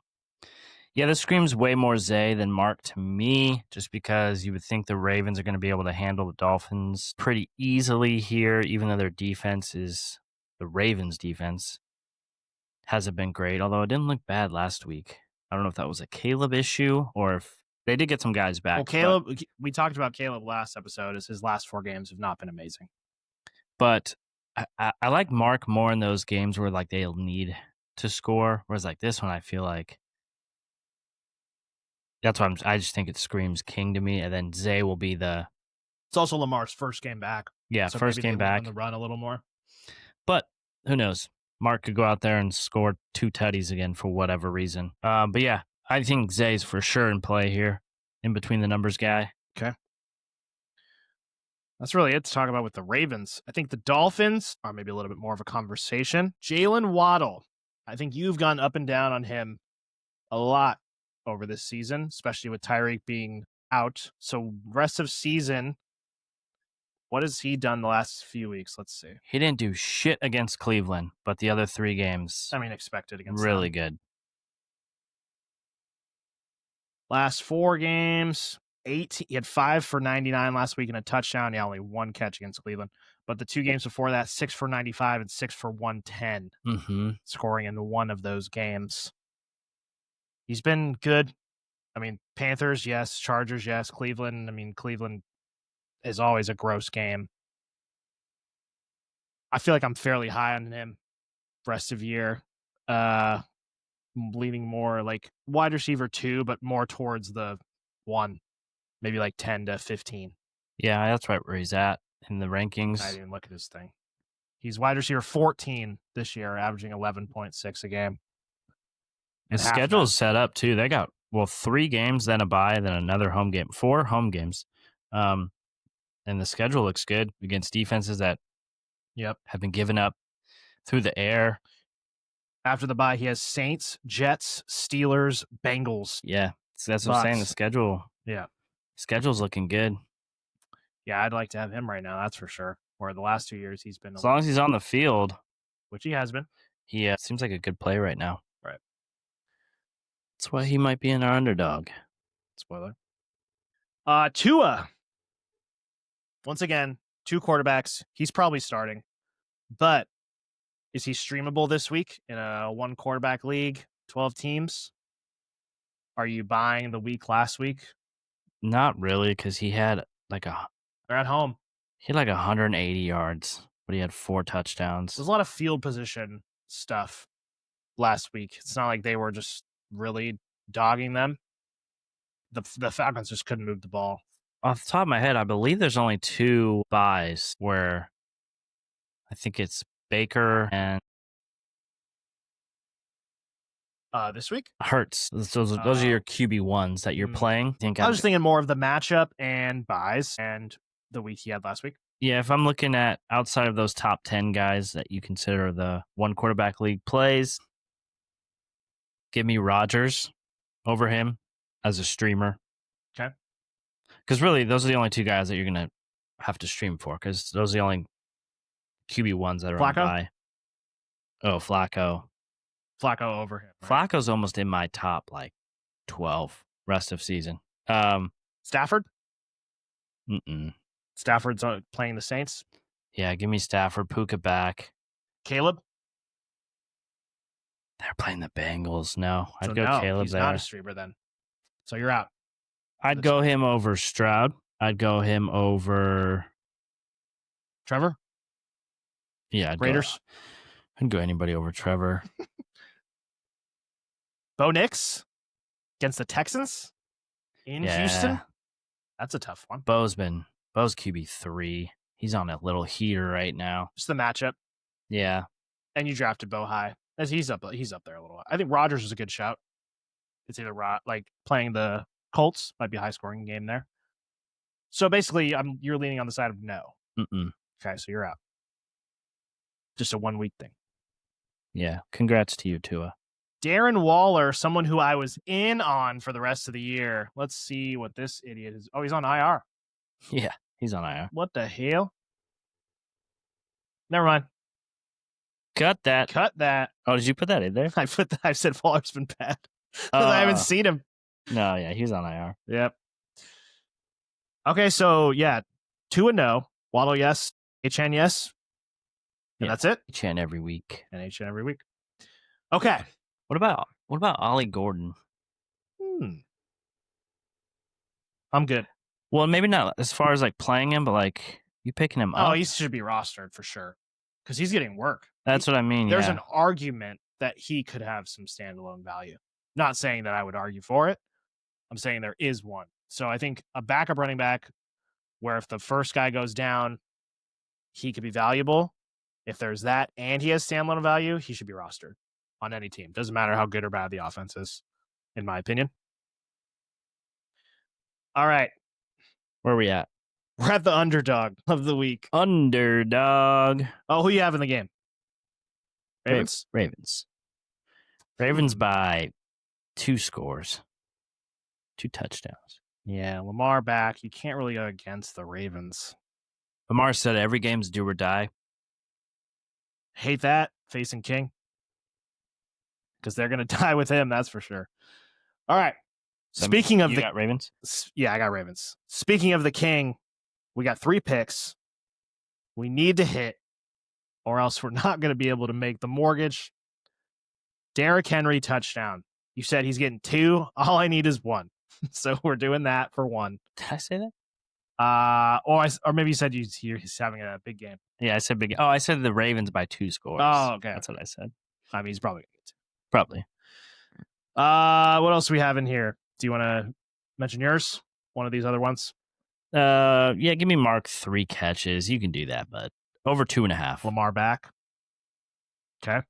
Speaker 1: Yeah, this screams way more Zay than Mark to me, just because you would think the Ravens are going to be able to handle the Dolphins pretty easily here, even though their defense is the Ravens' defense. Hasn't been great, although it didn't look bad last week. I don't know if that was a Caleb issue or if they did get some guys back.
Speaker 2: Well, Caleb, we talked about Caleb last episode, as his last 4 games have not been amazing.
Speaker 1: But I like Mark more in those games where like they'll need to score, whereas like this one, I feel like that's why I just think it screams King to me, and then Zay will be the.
Speaker 2: It's also Lamar's first game back.
Speaker 1: Yeah,
Speaker 2: so
Speaker 1: first game back.
Speaker 2: On the run a little more,
Speaker 1: but who knows? Mark could go out there and score 2 tutties again for whatever reason. But yeah, I think Zay's for sure in play here, in between the numbers guy.
Speaker 2: Okay. That's really it to talk about with the Ravens. I think the Dolphins are maybe a little bit more of a conversation. Jalen Waddle. I think you've gone up and down on him a lot over this season, especially with Tyreek being out. So rest of season, what has he done the last few weeks? Let's see.
Speaker 1: He didn't do shit against Cleveland, but the other 3 games,
Speaker 2: I mean, expected against
Speaker 1: really
Speaker 2: them.
Speaker 1: good.
Speaker 2: Last 4 games, 8. He had 5 for 99 last week and a touchdown. Yeah, only 1 catch against Cleveland. But the 2 games before that, 6 for 95 and 6 for 110, scoring in one of those games. He's been good. I mean, Panthers, yes. Chargers, yes. Cleveland, I mean, Cleveland is always a gross game. I feel like I'm fairly high on him rest of year. I'm leaning more like wide receiver 2, but more towards the 1, maybe like 10 to 15.
Speaker 1: Yeah, that's right where he's at in the rankings.
Speaker 2: I didn't even look at his thing. He's wide receiver 14 this year, averaging 11.6 a game.
Speaker 1: The schedule is set up too. They got 3 games, then a bye, then another home game. 4 home games. And the schedule looks good against defenses that have been given up through the air.
Speaker 2: After the bye, he has Saints, Jets, Steelers, Bengals.
Speaker 1: Yeah, so that's what I'm saying. The schedule.
Speaker 2: Yeah.
Speaker 1: Schedule's looking good.
Speaker 2: Yeah, I'd like to have him right now, that's for sure. Where the last 2 years he's been.
Speaker 1: As long as he's on the field.
Speaker 2: Which he has been.
Speaker 1: He seems like a good play right now.
Speaker 2: Right.
Speaker 1: That's why he might be in our underdog.
Speaker 2: Spoiler. Tua. Once again, 2 quarterbacks. He's probably starting. But Is he streamable this week in a 1 quarterback league, 12 teams? Are you buying the week last week?
Speaker 1: Not really, because he had like
Speaker 2: They're at home.
Speaker 1: 180 yards, but he had 4 touchdowns.
Speaker 2: There's a lot of field position stuff last week. It's not like they were just really dogging them. The Falcons just couldn't move the ball.
Speaker 1: Off the top of my head, I believe there's only 2 buys where I think it's Baker and
Speaker 2: This week?
Speaker 1: Hurts. Those are your QB1s that you're playing.
Speaker 2: I was just thinking more of the matchup and buys and the week he had last week.
Speaker 1: Yeah, if I'm looking at outside of those top 10 guys that you consider the 1 quarterback league plays, give me Rodgers over him as a streamer.
Speaker 2: Okay.
Speaker 1: Because really, those are the only 2 guys that you're going to have to stream for, because those are the only QB1s that are on
Speaker 2: Flacco?
Speaker 1: bye. Oh, Flacco.
Speaker 2: Flacco over him. Right?
Speaker 1: Flacco's almost in my top, 12 rest of season.
Speaker 2: Stafford?
Speaker 1: Mm-mm.
Speaker 2: Stafford's playing the Saints.
Speaker 1: Yeah, give me Stafford, Puka back.
Speaker 2: Caleb?
Speaker 1: They're playing the Bengals. No, I'd
Speaker 2: So
Speaker 1: go
Speaker 2: no,
Speaker 1: Caleb
Speaker 2: he's
Speaker 1: there.
Speaker 2: not a streamer then. So you're out.
Speaker 1: I'd go him over Stroud. I'd go him over
Speaker 2: Trevor?
Speaker 1: Yeah,
Speaker 2: Raiders?
Speaker 1: I'd go anybody over Trevor.
Speaker 2: Bo Nix against the Texans in Houston? That's a tough one.
Speaker 1: Bo's QB3. He's on a little heater right now.
Speaker 2: Just the matchup.
Speaker 1: Yeah.
Speaker 2: And you drafted Bo high. As he's up there a little while. I think Rodgers is a good shout. It's either playing the Colts, might be a high scoring game there. So basically, you're leaning on the side of no.
Speaker 1: Mm-mm.
Speaker 2: Okay, so you're out. Just a 1 week thing.
Speaker 1: Yeah. Congrats to you, Tua.
Speaker 2: Darren Waller, someone who I was in on for the rest of the year. Let's see what this idiot is. Oh, he's on IR.
Speaker 1: Yeah, he's on IR.
Speaker 2: What the hell? Never mind.
Speaker 1: Cut that. Oh, did you put that in there?
Speaker 2: I said Waller's been bad because I haven't seen him.
Speaker 1: No, yeah, he's on IR.
Speaker 2: Yep. Okay, so yeah, 2 and no. Waddle, yes. HN, yes. And that's it.
Speaker 1: HN every week.
Speaker 2: And HN every week. Okay.
Speaker 1: What about Ollie Gordon?
Speaker 2: I'm good.
Speaker 1: Well, maybe not as far as playing him, but you picking him up.
Speaker 2: Oh, he should be rostered for sure because he's getting work.
Speaker 1: That's what I mean.
Speaker 2: There's an argument that he could have some standalone value. Not saying that I would argue for it. I'm saying there is one. So I think a backup running back where if the first guy goes down, he could be valuable. If there's that and he has standalone value, he should be rostered on any team. Doesn't matter how good or bad the offense is, in my opinion. All right.
Speaker 1: Where are we at?
Speaker 2: We're at the underdog of the week.
Speaker 1: Underdog.
Speaker 2: Oh, who you have in the game? Ravens?
Speaker 1: Ravens by 2 scores. 2 touchdowns.
Speaker 2: Yeah, Lamar back. You can't really go against the Ravens.
Speaker 1: Lamar said every game's do or die.
Speaker 2: Hate that, facing King. Because they're going to die with him, that's for sure. All right. Speaking of
Speaker 1: you got Ravens?
Speaker 2: Yeah, I got Ravens. Speaking of the King, we got 3 picks. We need to hit, or else we're not going to be able to make the mortgage. Derrick Henry touchdown. You said he's getting 2. All I need is 1. So we're doing that for 1.
Speaker 1: Did I say that?
Speaker 2: Or maybe you said he's having a big game.
Speaker 1: Yeah, I said big. Oh, I said the Ravens by 2 scores.
Speaker 2: Oh, okay.
Speaker 1: That's what I said.
Speaker 2: I mean, he's probably going to get 2.
Speaker 1: Probably.
Speaker 2: What else do we have in here? Do you want to mention yours? One of these other ones?
Speaker 1: Yeah, give me Mark 3 catches. You can do that, but over 2.5.
Speaker 2: Lamar back. Okay.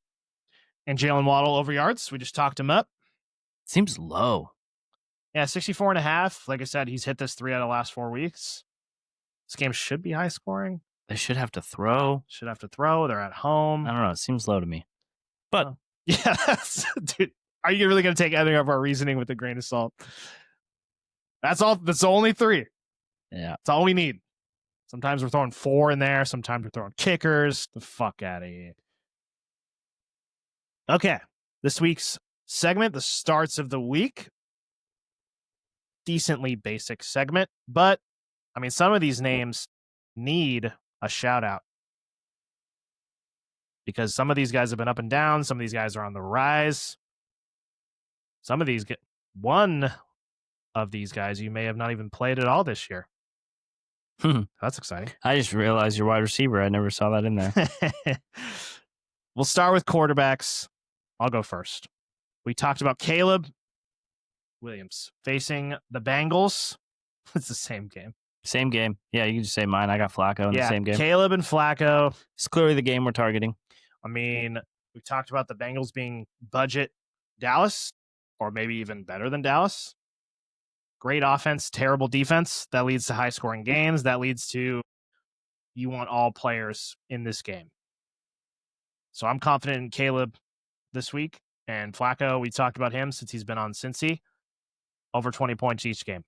Speaker 2: And Jalen Waddle over yards. We just talked him up.
Speaker 1: Seems low.
Speaker 2: Yeah, 64.5. Like I said, he's hit this 3 out of the last 4 weeks. This game should be high scoring.
Speaker 1: They should have to throw.
Speaker 2: They're at home.
Speaker 1: I don't know. It seems low to me. But
Speaker 2: yeah, dude. Are you really going to take any of our reasoning with a grain of salt? That's all. That's only 3.
Speaker 1: Yeah.
Speaker 2: That's all we need. Sometimes we're throwing 4 in there. Sometimes we're throwing kickers. The fuck out of here. Okay. This week's segment, the starts of the week. Decently basic segment, but I mean, some of these names need a shout out. because some of these guys have been up and down. Some of these guys are on the rise. Some of these one of these guys you may have not even played at all this year. That's exciting.
Speaker 1: I just realized you're wide receiver. I never saw that in there.
Speaker 2: We'll start with quarterbacks. I'll go first. We talked about Caleb Williams facing the Bengals. It's the same game.
Speaker 1: Same game. Yeah, you can just say mine. I got Flacco in the same game.
Speaker 2: Caleb and Flacco.
Speaker 1: It's clearly the game we're targeting.
Speaker 2: I mean, we talked about the Bengals being budget Dallas, or maybe even better than Dallas. Great offense, terrible defense. That leads to high-scoring games. That leads to you want all players in this game. So I'm confident in Caleb this week. And Flacco, we talked about him since he's been on Cincy. Over 20 points each game.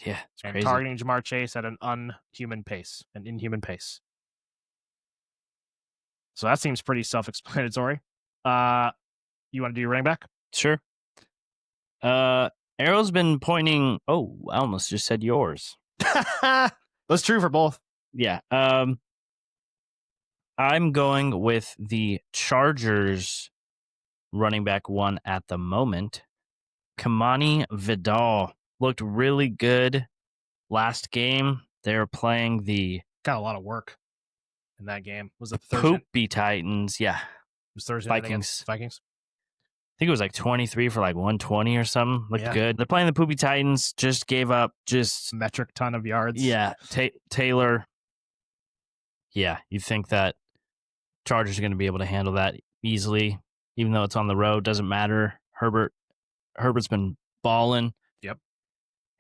Speaker 1: Yeah, it's
Speaker 2: and
Speaker 1: crazy.
Speaker 2: Targeting Jamar Chase at an inhuman pace. So that seems pretty self-explanatory. You want to do your running back?
Speaker 1: Sure. Arrow's been pointing. Oh, I almost just said yours.
Speaker 2: That's true for both.
Speaker 1: Yeah. I'm going with the Chargers running back one at the moment. Kamani Vidal looked really good last game. They were playing the
Speaker 2: got a lot of work in that game. Was it Thursday?
Speaker 1: Poopy Titans? Yeah, it
Speaker 2: was Thursday.
Speaker 1: Vikings.
Speaker 2: I
Speaker 1: think it was like 23 for like 120 or something. Looked good. They're playing the Poopy Titans. Just gave up just
Speaker 2: metric ton of yards.
Speaker 1: Yeah, Taylor. Yeah, you think that Chargers are going to be able to handle that easily, even though it's on the road. Doesn't matter. Herbert's been balling.
Speaker 2: Yep.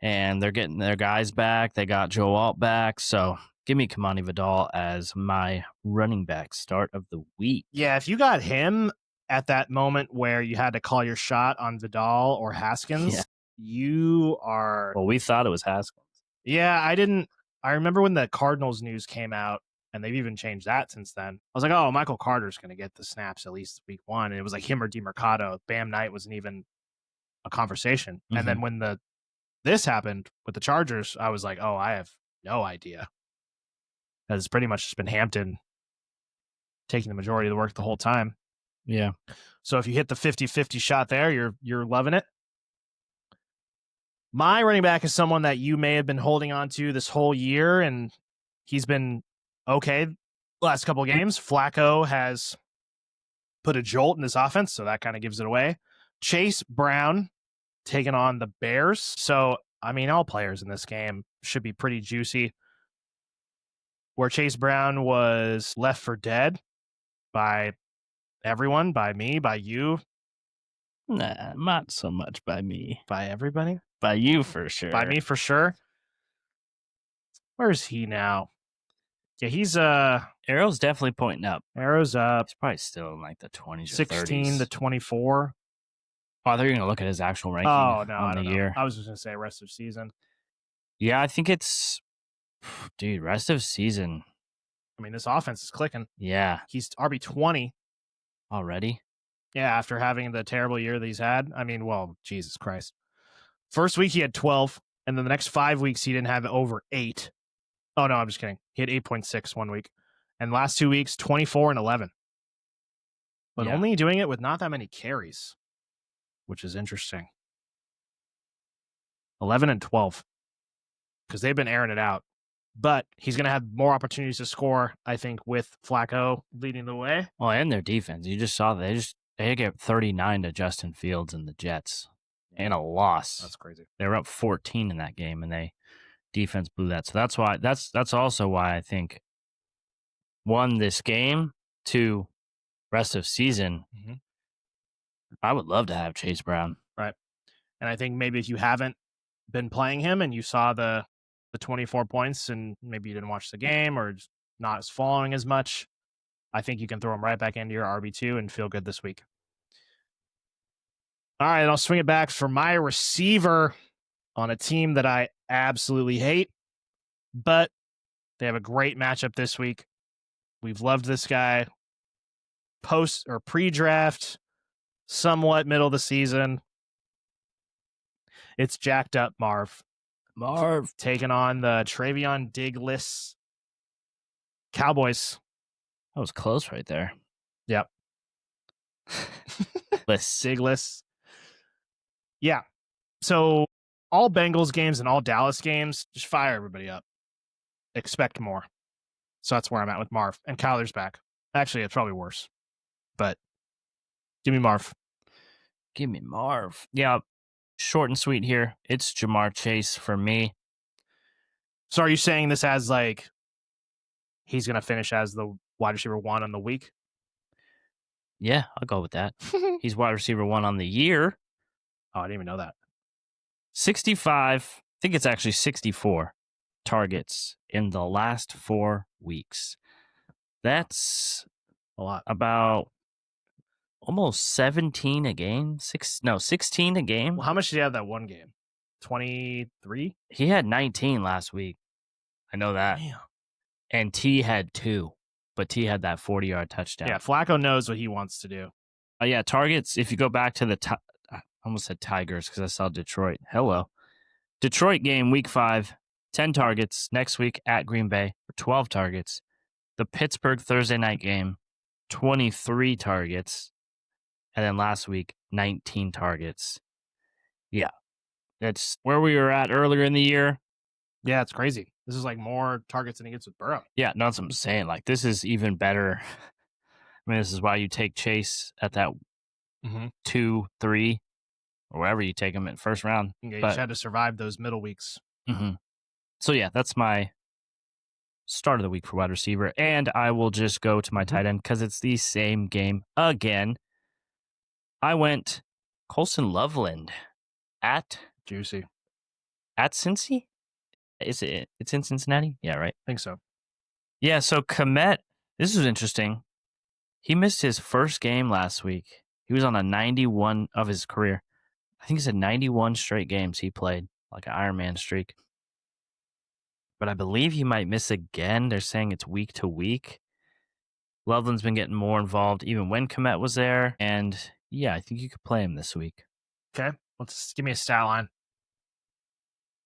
Speaker 1: And they're getting their guys back. They got Joe Alt back. So give me Kamani Vidal as my running back start of the week.
Speaker 2: Yeah, if you got him at that moment where you had to call your shot on Vidal or Haskins, you are...
Speaker 1: Well, we thought it was Haskins.
Speaker 2: Yeah, I remember when the Cardinals news came out, and they've even changed that since then. I was like, oh, Michael Carter's going to get the snaps at least week one. And it was like him or DeMercado. Bam Knight wasn't even a conversation. Mm-hmm. And then when this happened with the Chargers, I was like, oh, I have no idea. It's pretty much just been Hampton taking the majority of the work the whole time.
Speaker 1: Yeah.
Speaker 2: So if you hit the 50-50 shot there, you're loving it. My running back is someone that you may have been holding on to this whole year, and he's been okay last couple of games. Flacco has put a jolt in this offense, so that kind of gives it away. Chase Brown taking on the Bears. So, I mean, all players in this game should be pretty juicy. Where Chase Brown was left for dead by everyone, by me, by you.
Speaker 1: Nah, not so much by me.
Speaker 2: By everybody?
Speaker 1: By you for sure.
Speaker 2: By me for sure. Where's he now? Yeah, he's
Speaker 1: Arrow's definitely pointing up.
Speaker 2: Arrow's up.
Speaker 1: He's probably still in like the 20s
Speaker 2: 16 to 24.
Speaker 1: Oh, I thought you were going to look at his actual ranking
Speaker 2: on
Speaker 1: the
Speaker 2: know.
Speaker 1: year.
Speaker 2: I was just going to say rest of season.
Speaker 1: Yeah, I think it's... Dude, rest of season.
Speaker 2: I mean, this offense is clicking.
Speaker 1: Yeah.
Speaker 2: He's RB20.
Speaker 1: Already?
Speaker 2: Yeah, after having the terrible year that he's had. I mean, well, Jesus Christ. First week he had 12, and then the next 5 weeks he didn't have over 8. Oh, no, I'm just kidding. He had 8.6 one week. And last 2 weeks, 24 and 11. But only doing it with not that many carries, which is interesting. 11 and 12. Because they've been airing it out. But he's going to have more opportunities to score, I think, with Flacco leading the way.
Speaker 1: Well, and their defense. You just saw they get 39 to Justin Fields and the Jets. And a loss.
Speaker 2: That's crazy.
Speaker 1: They were up 14 in that game, and defense blew that. So that's why that's also why I think 1, this game, 2, rest of season. Mm-hmm. I would love to have Chase Brown.
Speaker 2: Right. And I think maybe if you haven't been playing him and you saw the 24 points and maybe you didn't watch the game or just not as following as much, I think you can throw him right back into your RB2 and feel good this week. All right, I'll swing it back for my receiver on a team that I absolutely hate, but they have a great matchup this week. We've loved this guy post or pre-draft, somewhat middle of the season. It's jacked up Marv taking on the Travion Diggs Cowboys.
Speaker 1: That was close right there.
Speaker 2: Yep.
Speaker 1: Lists.
Speaker 2: Big lists. Yeah. So all Bengals games and all Dallas games, just fire everybody up. Expect more. So that's where I'm at with Marv. And Kyler's back. Actually, it's probably worse. But give me Marv.
Speaker 1: Give me Marv. Yeah, short and sweet here. It's Jamar Chase for me.
Speaker 2: So are you saying this as like he's going to finish as the wide receiver 1 on the week?
Speaker 1: Yeah, I'll go with that. He's wide receiver 1 on the year.
Speaker 2: Oh, I didn't even know that.
Speaker 1: 65, I think it's actually 64 targets in the last 4 weeks. That's
Speaker 2: A lot.
Speaker 1: about almost 17 a game. 16 a game.
Speaker 2: Well, how much did he have that one game? 23?
Speaker 1: He had 19 last week. I know that.
Speaker 2: Damn.
Speaker 1: And T had 2, but T had that 40-yard touchdown.
Speaker 2: Yeah, Flacco knows what he wants to do.
Speaker 1: Yeah, targets, if you go back to I almost said Tigers because I saw Detroit. Hello. Detroit game, week 5, 10 targets. Next week at Green Bay, 12 targets. The Pittsburgh Thursday night game, 23 targets. And then last week, 19 targets. Yeah. That's where we were at earlier in the year.
Speaker 2: Yeah, it's crazy. This is like more targets than he gets with Burrow.
Speaker 1: Yeah, no, that's what I'm saying. Like, this is even better. I mean, this is why you take Chase at that 2, 3, or wherever you take him in first round.
Speaker 2: Yeah, you
Speaker 1: But-
Speaker 2: just had to survive those middle weeks.
Speaker 1: So, yeah, that's my start of the week for wide receiver. And I will just go to my tight end because it's the same game again. I went Colson Loveland at
Speaker 2: Juicy.
Speaker 1: Cincy. Is it? It's in Cincinnati? Yeah, right.
Speaker 2: I think so.
Speaker 1: Yeah, so Komet, this is interesting. He missed his first game last week. He was on a 91 of his career. I think he said 91 straight games he played, like an Iron Man streak. But I believe he might miss again. They're saying it's week to week. Loveland's been getting more involved even when Komet was there. And yeah, I think you could play him this week.
Speaker 2: Okay. Let's give me a stat line.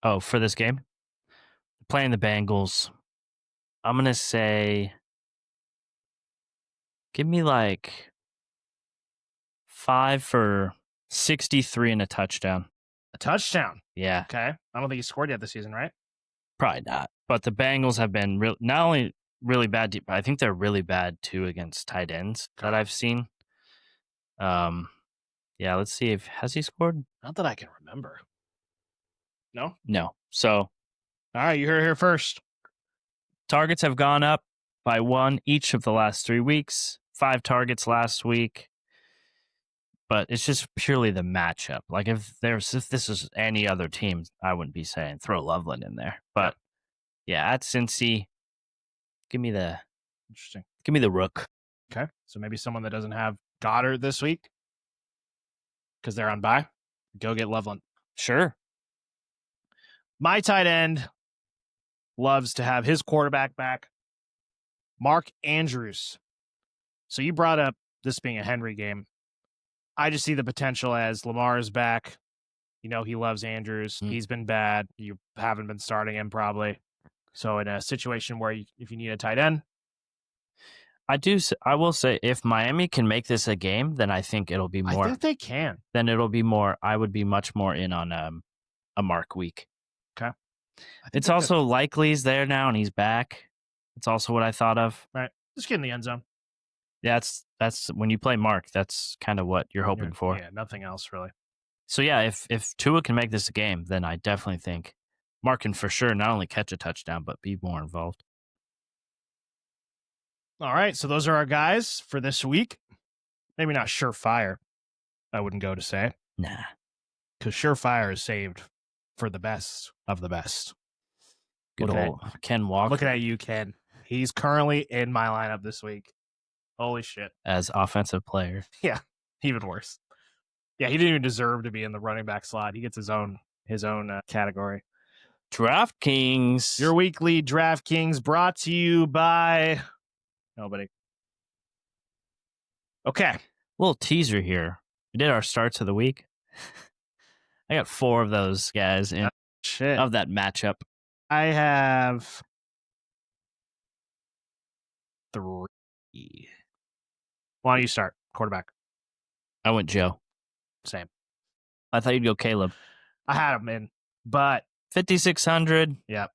Speaker 1: Oh, for this game? Playing the Bengals. I'm going to say, give me like 5 for 63 and a touchdown.
Speaker 2: A touchdown.
Speaker 1: Yeah,
Speaker 2: Okay. I don't think he scored yet this season, right?
Speaker 1: probably not. But the Bengals have been not only really bad, but I think they're really bad too against tight ends that I've seen. Yeah, let's see if has he scored?
Speaker 2: Not that I can remember. No?
Speaker 1: No. So
Speaker 2: All right, you heard it here first.
Speaker 1: targets have gone up by 1 each of the last 3 weeks. 5 targets last week. But it's just purely the matchup. Like if this was any other team, I wouldn't be saying throw Loveland in there. But yeah, at Cincy, give me the rook.
Speaker 2: Okay. So maybe someone that doesn't have Goddard this week because they're on bye. Go get Loveland.
Speaker 1: Sure.
Speaker 2: My tight end loves to have his quarterback back, Mark Andrews. So you brought up this being a Henry game. I just see the potential as Lamar is back. You know, he loves Andrews. He's been bad. You haven't been starting him probably. So in a situation where if you need a tight end.
Speaker 1: I will say if Miami can make this a game, then I think it'll be more.
Speaker 2: I think they can.
Speaker 1: Then it'll be more. I would be much more in on a Mark week.
Speaker 2: Okay.
Speaker 1: It's also likely he's there now and he's back. It's also what I thought of.
Speaker 2: Right. Just get in the end zone.
Speaker 1: Yeah, that's when you play Mark, that's kind of what you're hoping for.
Speaker 2: Yeah, nothing else really.
Speaker 1: So yeah, if Tua can make this a game, then I definitely think Mark can for sure not only catch a touchdown, but be more involved.
Speaker 2: All right, so those are our guys for this week. Maybe not surefire, I wouldn't go to say.
Speaker 1: Nah.
Speaker 2: Because surefire is saved for the best of the best.
Speaker 1: Good old Ken Walker.
Speaker 2: Looking at you, Ken. He's currently in my lineup this week. Holy shit.
Speaker 1: As offensive player.
Speaker 2: Yeah, even worse. Yeah, he didn't even deserve to be in the running back slot. He gets his own category.
Speaker 1: DraftKings.
Speaker 2: Your weekly DraftKings brought to you by nobody. Okay.
Speaker 1: Little teaser here. We did our starts of the week. I got 4 of those guys in of that matchup.
Speaker 2: I have 3. Why don't you start? Quarterback.
Speaker 1: I went Joe.
Speaker 2: Same.
Speaker 1: I thought you'd go Caleb.
Speaker 2: I had him in, but
Speaker 1: 5,600.
Speaker 2: yeah,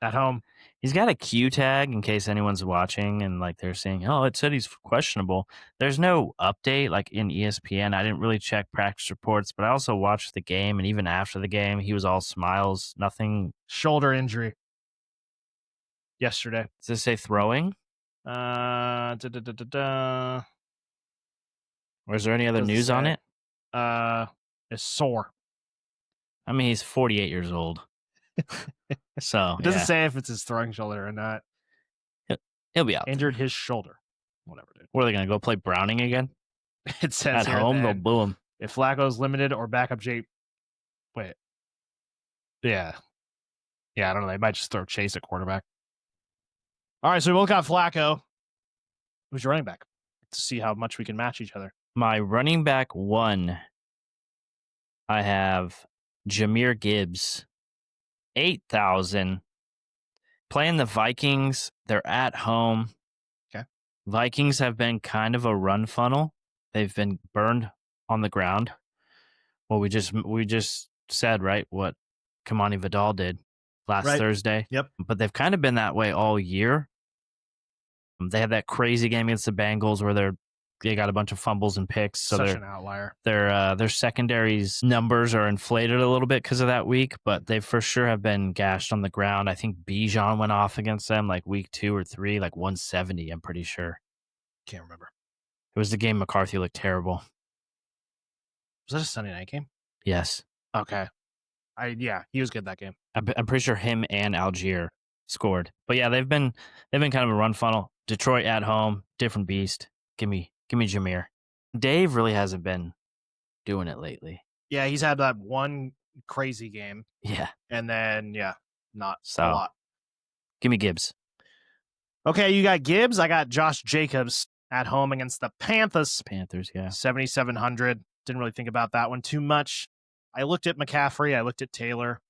Speaker 2: at home.
Speaker 1: He's got a Q tag in case anyone's watching and like they're saying, oh, it said he's questionable. There's no update like in ESPN. I didn't really check practice reports, but I also watched the game. And even after the game, he was all smiles, nothing.
Speaker 2: Shoulder injury yesterday.
Speaker 1: Does this say throwing?
Speaker 2: Or
Speaker 1: Or is there any other
Speaker 2: Doesn't
Speaker 1: news on
Speaker 2: say.
Speaker 1: it?
Speaker 2: It's sore.
Speaker 1: I mean, he's 48 years old. So
Speaker 2: It doesn't
Speaker 1: yeah,
Speaker 2: say if it's his throwing shoulder or not.
Speaker 1: he'll be out.
Speaker 2: Injured his shoulder. Whatever, dude.
Speaker 1: Where are they going to go play Browning again?
Speaker 2: It says
Speaker 1: At
Speaker 2: here
Speaker 1: home,
Speaker 2: that
Speaker 1: they'll boo him.
Speaker 2: if Flacco's limited or backup Jake. Wait. Yeah. Yeah, I don't know. They might just throw Chase at quarterback. All right, so we both got Flacco. Who's your running back? To see how much we can match each other.
Speaker 1: My running back 1, I have Jahmyr Gibbs, 8,000. Playing the Vikings, they're at home.
Speaker 2: Okay.
Speaker 1: Vikings have been kind of a run funnel. They've been burned on the ground. Well, we just said, right, what Kamani Vidal did last Thursday.
Speaker 2: Yep.
Speaker 1: But they've kind of been that way all year. They had that crazy game against the Bengals where they got a bunch of fumbles and picks. So
Speaker 2: Such an outlier.
Speaker 1: Their secondary's numbers are inflated a little bit because of that week, but they for sure have been gashed on the ground. I think Bijan went off against them like week 2 or 3, like 170, I'm pretty sure.
Speaker 2: Can't remember.
Speaker 1: It was the game McCarthy looked terrible.
Speaker 2: Was that a Sunday night game?
Speaker 1: Yes.
Speaker 2: Okay. Yeah, he was good that game.
Speaker 1: I'm pretty sure him and Algier scored. But yeah, they've been kind of a run funnel. Detroit at home, different beast. Give me Jahmyr. Dave really hasn't been doing it lately.
Speaker 2: Yeah, he's had that one crazy game.
Speaker 1: Yeah.
Speaker 2: And then, not
Speaker 1: So,
Speaker 2: a lot.
Speaker 1: Give me Gibbs.
Speaker 2: Okay, you got Gibbs. I got Josh Jacobs at home against the Panthers.
Speaker 1: Yeah.
Speaker 2: 7,700. Didn't really think about that one too much. I looked at McCaffrey. I looked at Taylor.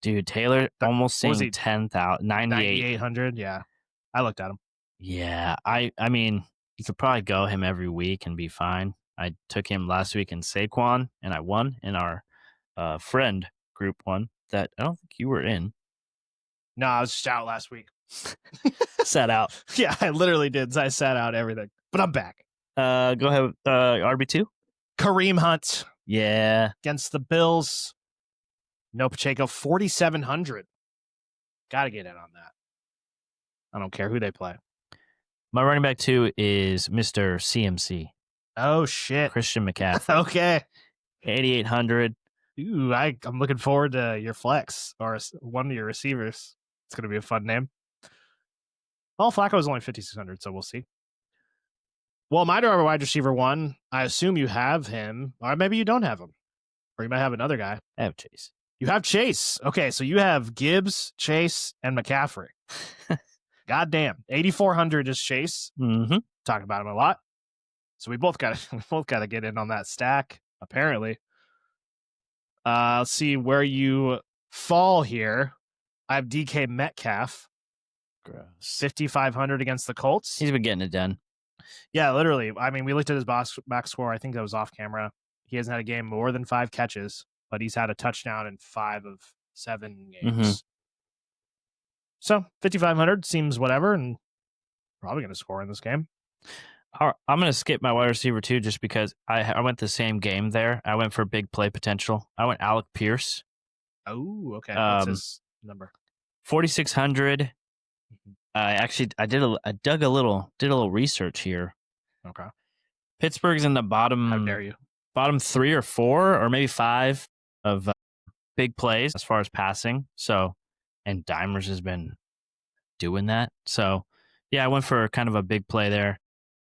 Speaker 1: Dude, Taylor almost
Speaker 2: was
Speaker 1: seeing
Speaker 2: he?
Speaker 1: 10,000, 98.
Speaker 2: 9,800. Yeah, I looked at him.
Speaker 1: Yeah, I mean, you could probably go him every week and be fine. I took him last week in Saquon, and I won in our friend group one that I don't think you were in.
Speaker 2: No, I was just out last week.
Speaker 1: Sat out.
Speaker 2: Yeah, I literally did. I sat out everything, but I'm back.
Speaker 1: Go ahead. RB2.
Speaker 2: Kareem Hunt.
Speaker 1: Yeah.
Speaker 2: Against the Bills. No Pacheco, 4,700. Got to get in on that. I don't care who they play.
Speaker 1: My running back 2 is Mr. CMC.
Speaker 2: Oh, shit.
Speaker 1: Christian McCaffrey.
Speaker 2: Okay.
Speaker 1: 8,800.
Speaker 2: Ooh, I'm looking forward to your flex or one of your receivers. It's going to be a fun name. Well, Flacco is only 5,600, so we'll see. Well, my wide receiver 1, I assume you have him, or maybe you don't have him, or you might have another guy.
Speaker 1: I have Chase.
Speaker 2: You have Chase. Okay, so you have Gibbs, Chase, and McCaffrey. Goddamn, 8,400 is Chase.
Speaker 1: Mm-hmm.
Speaker 2: Talk about him a lot. So we both got to get in on that stack. Apparently, let's see where you fall here. I have DK Metcalf.
Speaker 1: Gross.
Speaker 2: 5,500 against the Colts.
Speaker 1: He's been getting it done.
Speaker 2: Yeah, literally. I mean, we looked at his box score. I think that was off camera. He hasn't had a game more than 5 catches, but he's had a touchdown in 5 of 7 games.
Speaker 1: Mm-hmm.
Speaker 2: So 5,500 seems whatever, and probably going to score in this game.
Speaker 1: I'm going to skip my wide receiver 2 just because I went the same game there. I went for big play potential. I went Alec Pierce.
Speaker 2: Oh, okay. What's his number?
Speaker 1: 4,600. I did a little research here.
Speaker 2: Okay.
Speaker 1: Pittsburgh's in the bottom.
Speaker 2: How dare you?
Speaker 1: Bottom 3 or 4 or maybe 5 of big plays as far as passing. So, and Dimers has been doing that. So, yeah, I went for kind of a big play there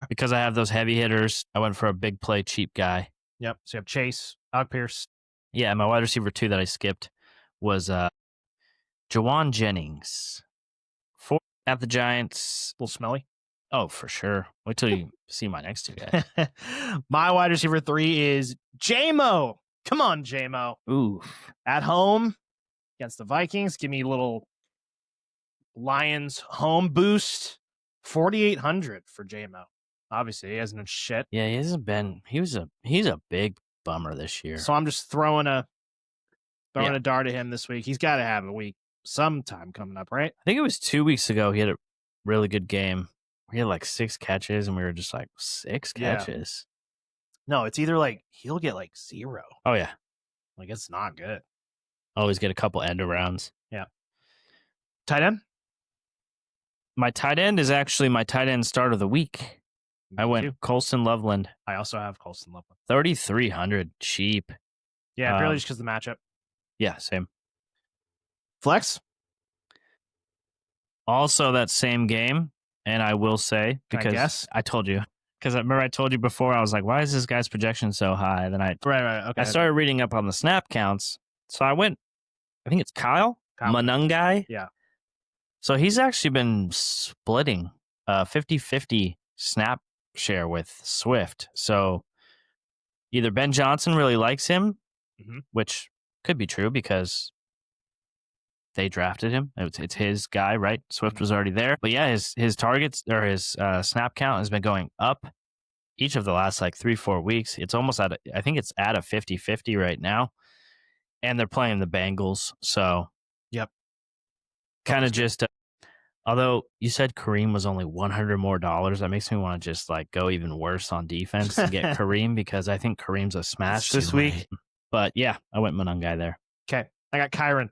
Speaker 1: because I have those heavy hitters. I went for a big play, cheap guy.
Speaker 2: Yep. So you have Chase, Alec Pierce.
Speaker 1: Yeah, my wide receiver 2 that I skipped was Jawan Jennings. 4 at the Giants.
Speaker 2: A little smelly.
Speaker 1: Oh, for sure. Wait till you see my next 2 guys.
Speaker 2: My wide receiver 3 is J-Mo. Come on, J-Mo.
Speaker 1: Ooh.
Speaker 2: At home against the Vikings. Give me a little Lions home boost. 4,800 for J-Mo. Obviously, he hasn't done shit.
Speaker 1: Yeah, he hasn't been. He's a big bummer this year.
Speaker 2: So I'm just throwing
Speaker 1: Yeah.
Speaker 2: a dart at him this week. He's got to have a week sometime coming up, right?
Speaker 1: I think it was 2 weeks ago. He had a really good game. He had like 6 catches, and we were just like, 6
Speaker 2: Yeah.
Speaker 1: catches?
Speaker 2: No, it's either like he'll get like 0.
Speaker 1: Oh yeah,
Speaker 2: Like it's not good.
Speaker 1: always get a couple end arounds.
Speaker 2: Yeah. Tight end?
Speaker 1: My tight end is actually my tight end start of the week. I
Speaker 2: Me
Speaker 1: went
Speaker 2: too.
Speaker 1: Colson Loveland,
Speaker 2: I also have Colson Loveland.
Speaker 1: 3,300, cheap.
Speaker 2: Yeah, purely just because of the matchup.
Speaker 1: Yeah, same.
Speaker 2: Flex?
Speaker 1: Also that same game, and I will say,
Speaker 2: Can I
Speaker 1: because
Speaker 2: guess?
Speaker 1: I told you, because I remember I told you before, I was like, why is this guy's projection so high? Then
Speaker 2: Right. Okay.
Speaker 1: I started reading up on the snap counts, so I went, I think it's Kyle Manungai.
Speaker 2: Yeah.
Speaker 1: So he's actually been splitting 50-50 snap share with Swift. So either Ben Johnson really likes him, which could be true because they drafted him. It's his guy, right? Swift was already there. But yeah, his targets or his snap count has been going up each of the last like 3-4 weeks. It's almost I think it's at a 50-50 right now. And they're playing the Bengals. So
Speaker 2: Yep.
Speaker 1: kind of just although you said Kareem was only $100 more, that makes me want to just like go even worse on defense and get Kareem, because I think Kareem's a smash this week. But yeah, I went Manungai there.
Speaker 2: Okay. I got Kyron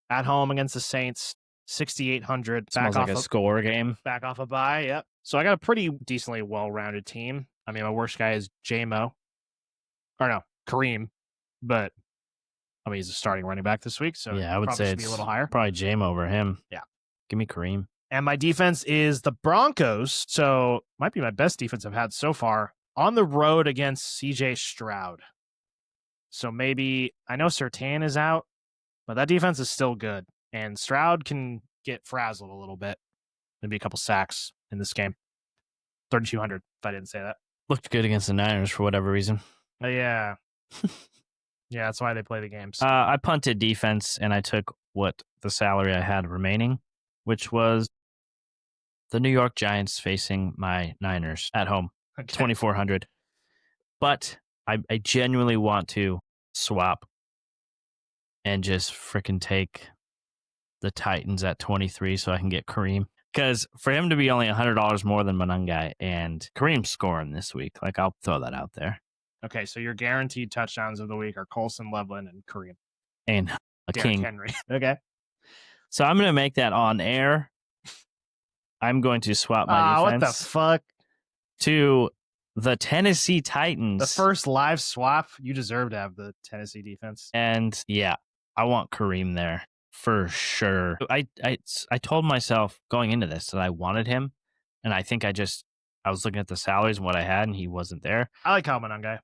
Speaker 2: at home against the Saints, 6,800.
Speaker 1: Smells like a score game.
Speaker 2: Back off a bye. Yep. So I got a pretty decently well-rounded team. I mean, my worst guy is J-Mo. Or no, Kareem. But I mean, he's a starting running back this week, so
Speaker 1: yeah, I would say
Speaker 2: it's be a little higher.
Speaker 1: Probably J-Mo over him.
Speaker 2: Yeah.
Speaker 1: Give me Kareem.
Speaker 2: And my defense is the Broncos, so might be my best defense I've had so far, on the road against CJ Stroud. So maybe, I know Surtain is out, but that defense is still good. And Stroud can get frazzled a little bit. Maybe a couple sacks in this game. 3,200, if I didn't say that.
Speaker 1: Looked good against the Niners for whatever reason.
Speaker 2: Yeah. Yeah, that's why they play the games.
Speaker 1: I punted defense, and I took what the salary I had remaining, which was the New York Giants facing my Niners at home, 2,400. But I genuinely want to swap and just freaking take the Titans at 23 so I can get Kareem. Because for him to be only $100 more than Manungai, and Kareem's scoring this week, like I'll throw that out there.
Speaker 2: Okay, so your guaranteed touchdowns of the week are Colson, Loveland, and Kareem.
Speaker 1: And a
Speaker 2: Derrick
Speaker 1: king.
Speaker 2: Henry. Okay.
Speaker 1: So I'm going to make that on air. I'm going to swap my defense.
Speaker 2: What the fuck?
Speaker 1: To the Tennessee Titans.
Speaker 2: The first live swap, you deserve to have the Tennessee defense.
Speaker 1: And yeah, I want Kareem there for sure. I told myself going into this that I wanted him, and I think I was looking at the salaries and what I had, and he wasn't there.
Speaker 2: I like Kyle Manungai.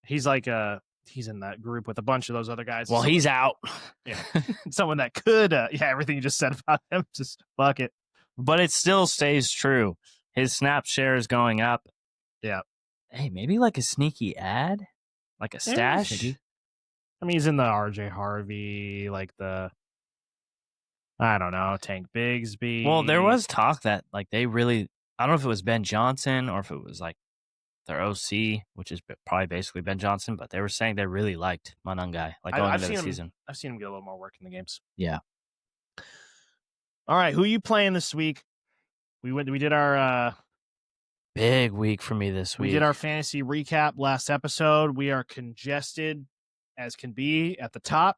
Speaker 2: He's like he's in that group with a bunch of those other guys.
Speaker 1: Well, he's out.
Speaker 2: Yeah. Someone that could everything you just said about him, just fuck it.
Speaker 1: But it still stays true. His snap share is going up.
Speaker 2: Yeah.
Speaker 1: Hey, maybe like a sneaky ad? Like a stash?
Speaker 2: I mean, he's in the RJ Harvey, like the, I don't know, Tank Bigsby.
Speaker 1: Well, there was talk that like they really, I don't know if it was Ben Johnson or if it was like their OC, which is probably basically Ben Johnson, but they were saying they really liked Manungai, like going into the season.
Speaker 2: I've seen him get a little more work in the games.
Speaker 1: Yeah.
Speaker 2: All right, who are you playing this week? We did our
Speaker 1: big week for me this week.
Speaker 2: We did our fantasy recap last episode. We are congested as can be at the top,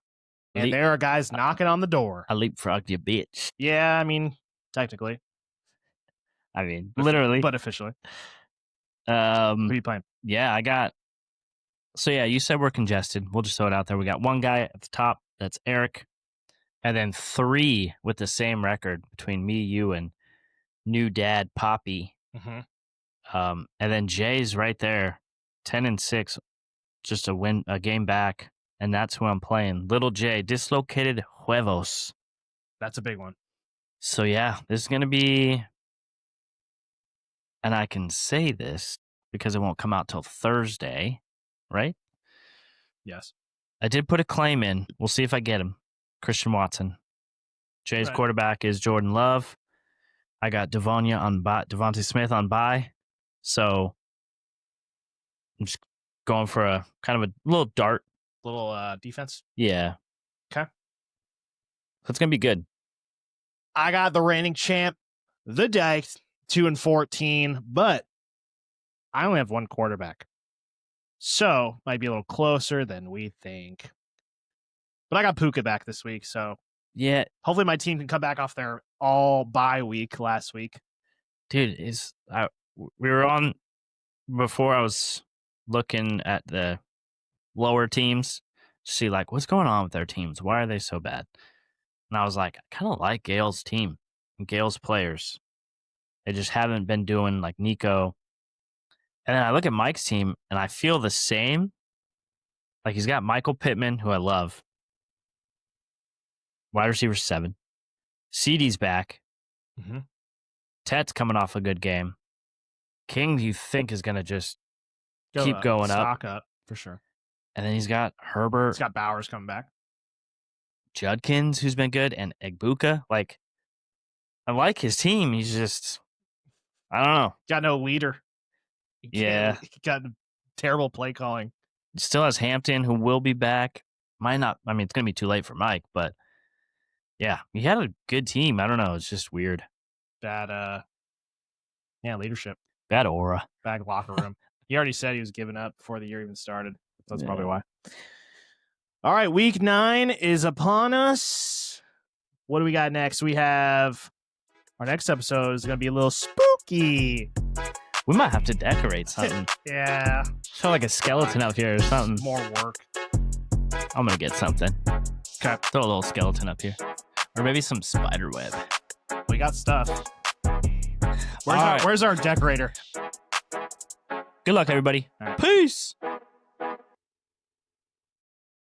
Speaker 2: and there are guys knocking on the door.
Speaker 1: I leapfrogged you, bitch.
Speaker 2: Yeah, I mean, technically.
Speaker 1: I mean, literally.
Speaker 2: But officially. Who are you playing?
Speaker 1: Yeah, I got... So yeah, you said we're congested. We'll just throw it out there. We got one guy at the top. That's Eric. And then 3 with the same record between me, you, and new dad, Poppy.
Speaker 2: Mm-hmm.
Speaker 1: And then Jay's right there, 10-6, just a game back, and that's who I'm playing. Little Jay, dislocated huevos.
Speaker 2: That's a big one.
Speaker 1: So yeah, this is gonna be, and I can say this because it won't come out till Thursday, right?
Speaker 2: Yes.
Speaker 1: I did put a claim in. We'll see if I get him. Christian Watson. Jay's quarterback is Jordan Love. I got Devontae Smith on bye. So I'm just going for a kind of a little dart.
Speaker 2: Little defense.
Speaker 1: Yeah.
Speaker 2: Okay.
Speaker 1: So it's going to be good.
Speaker 2: I got the reigning champ, the Dykes, 2-14, but I only have one quarterback. So might be a little closer than we think. But I got Puka back this week, so
Speaker 1: Yeah.
Speaker 2: hopefully my team can come back off their all bye week last week.
Speaker 1: Dude, we were on before. I was looking at the lower teams to see like what's going on with their teams. Why are they so bad? And I was like, I kind of like Gale's team and Gale's players. They just haven't been doing like Nico. And then I look at Mike's team and I feel the same. Like he's got Michael Pittman, who I love, wide receiver 7. CeeDee's back.
Speaker 2: Mm-hmm.
Speaker 1: Tet's coming off a good game. King, you think is going to just keep going up.
Speaker 2: Stock up, for sure.
Speaker 1: And then he's got Herbert.
Speaker 2: He's got Bowers coming back.
Speaker 1: Judkins, who's been good, and Egbuka. Like, I like his team. He's just, I don't know.
Speaker 2: Got no leader.
Speaker 1: Yeah.
Speaker 2: He got terrible play calling.
Speaker 1: Still has Hampton, who will be back. Might not, I mean, it's going to be too late for Mike, but yeah, he had a good team. I don't know. It's just weird.
Speaker 2: Bad, leadership.
Speaker 1: Bad aura.
Speaker 2: Bad locker room. He already said he was giving up before the year even started. That's probably why. All right, week 9 is upon us. What do we got next? We have our next episode is going to be a little spooky.
Speaker 1: We might have to decorate something.
Speaker 2: Yeah.
Speaker 1: Show like a skeleton up here or something.
Speaker 2: More work.
Speaker 1: I'm going to get something.
Speaker 2: Okay.
Speaker 1: Throw a little skeleton up here. Or maybe some spider web.
Speaker 2: We got stuff. Where's our decorator?
Speaker 1: Good luck, everybody.
Speaker 2: All right.
Speaker 1: Peace.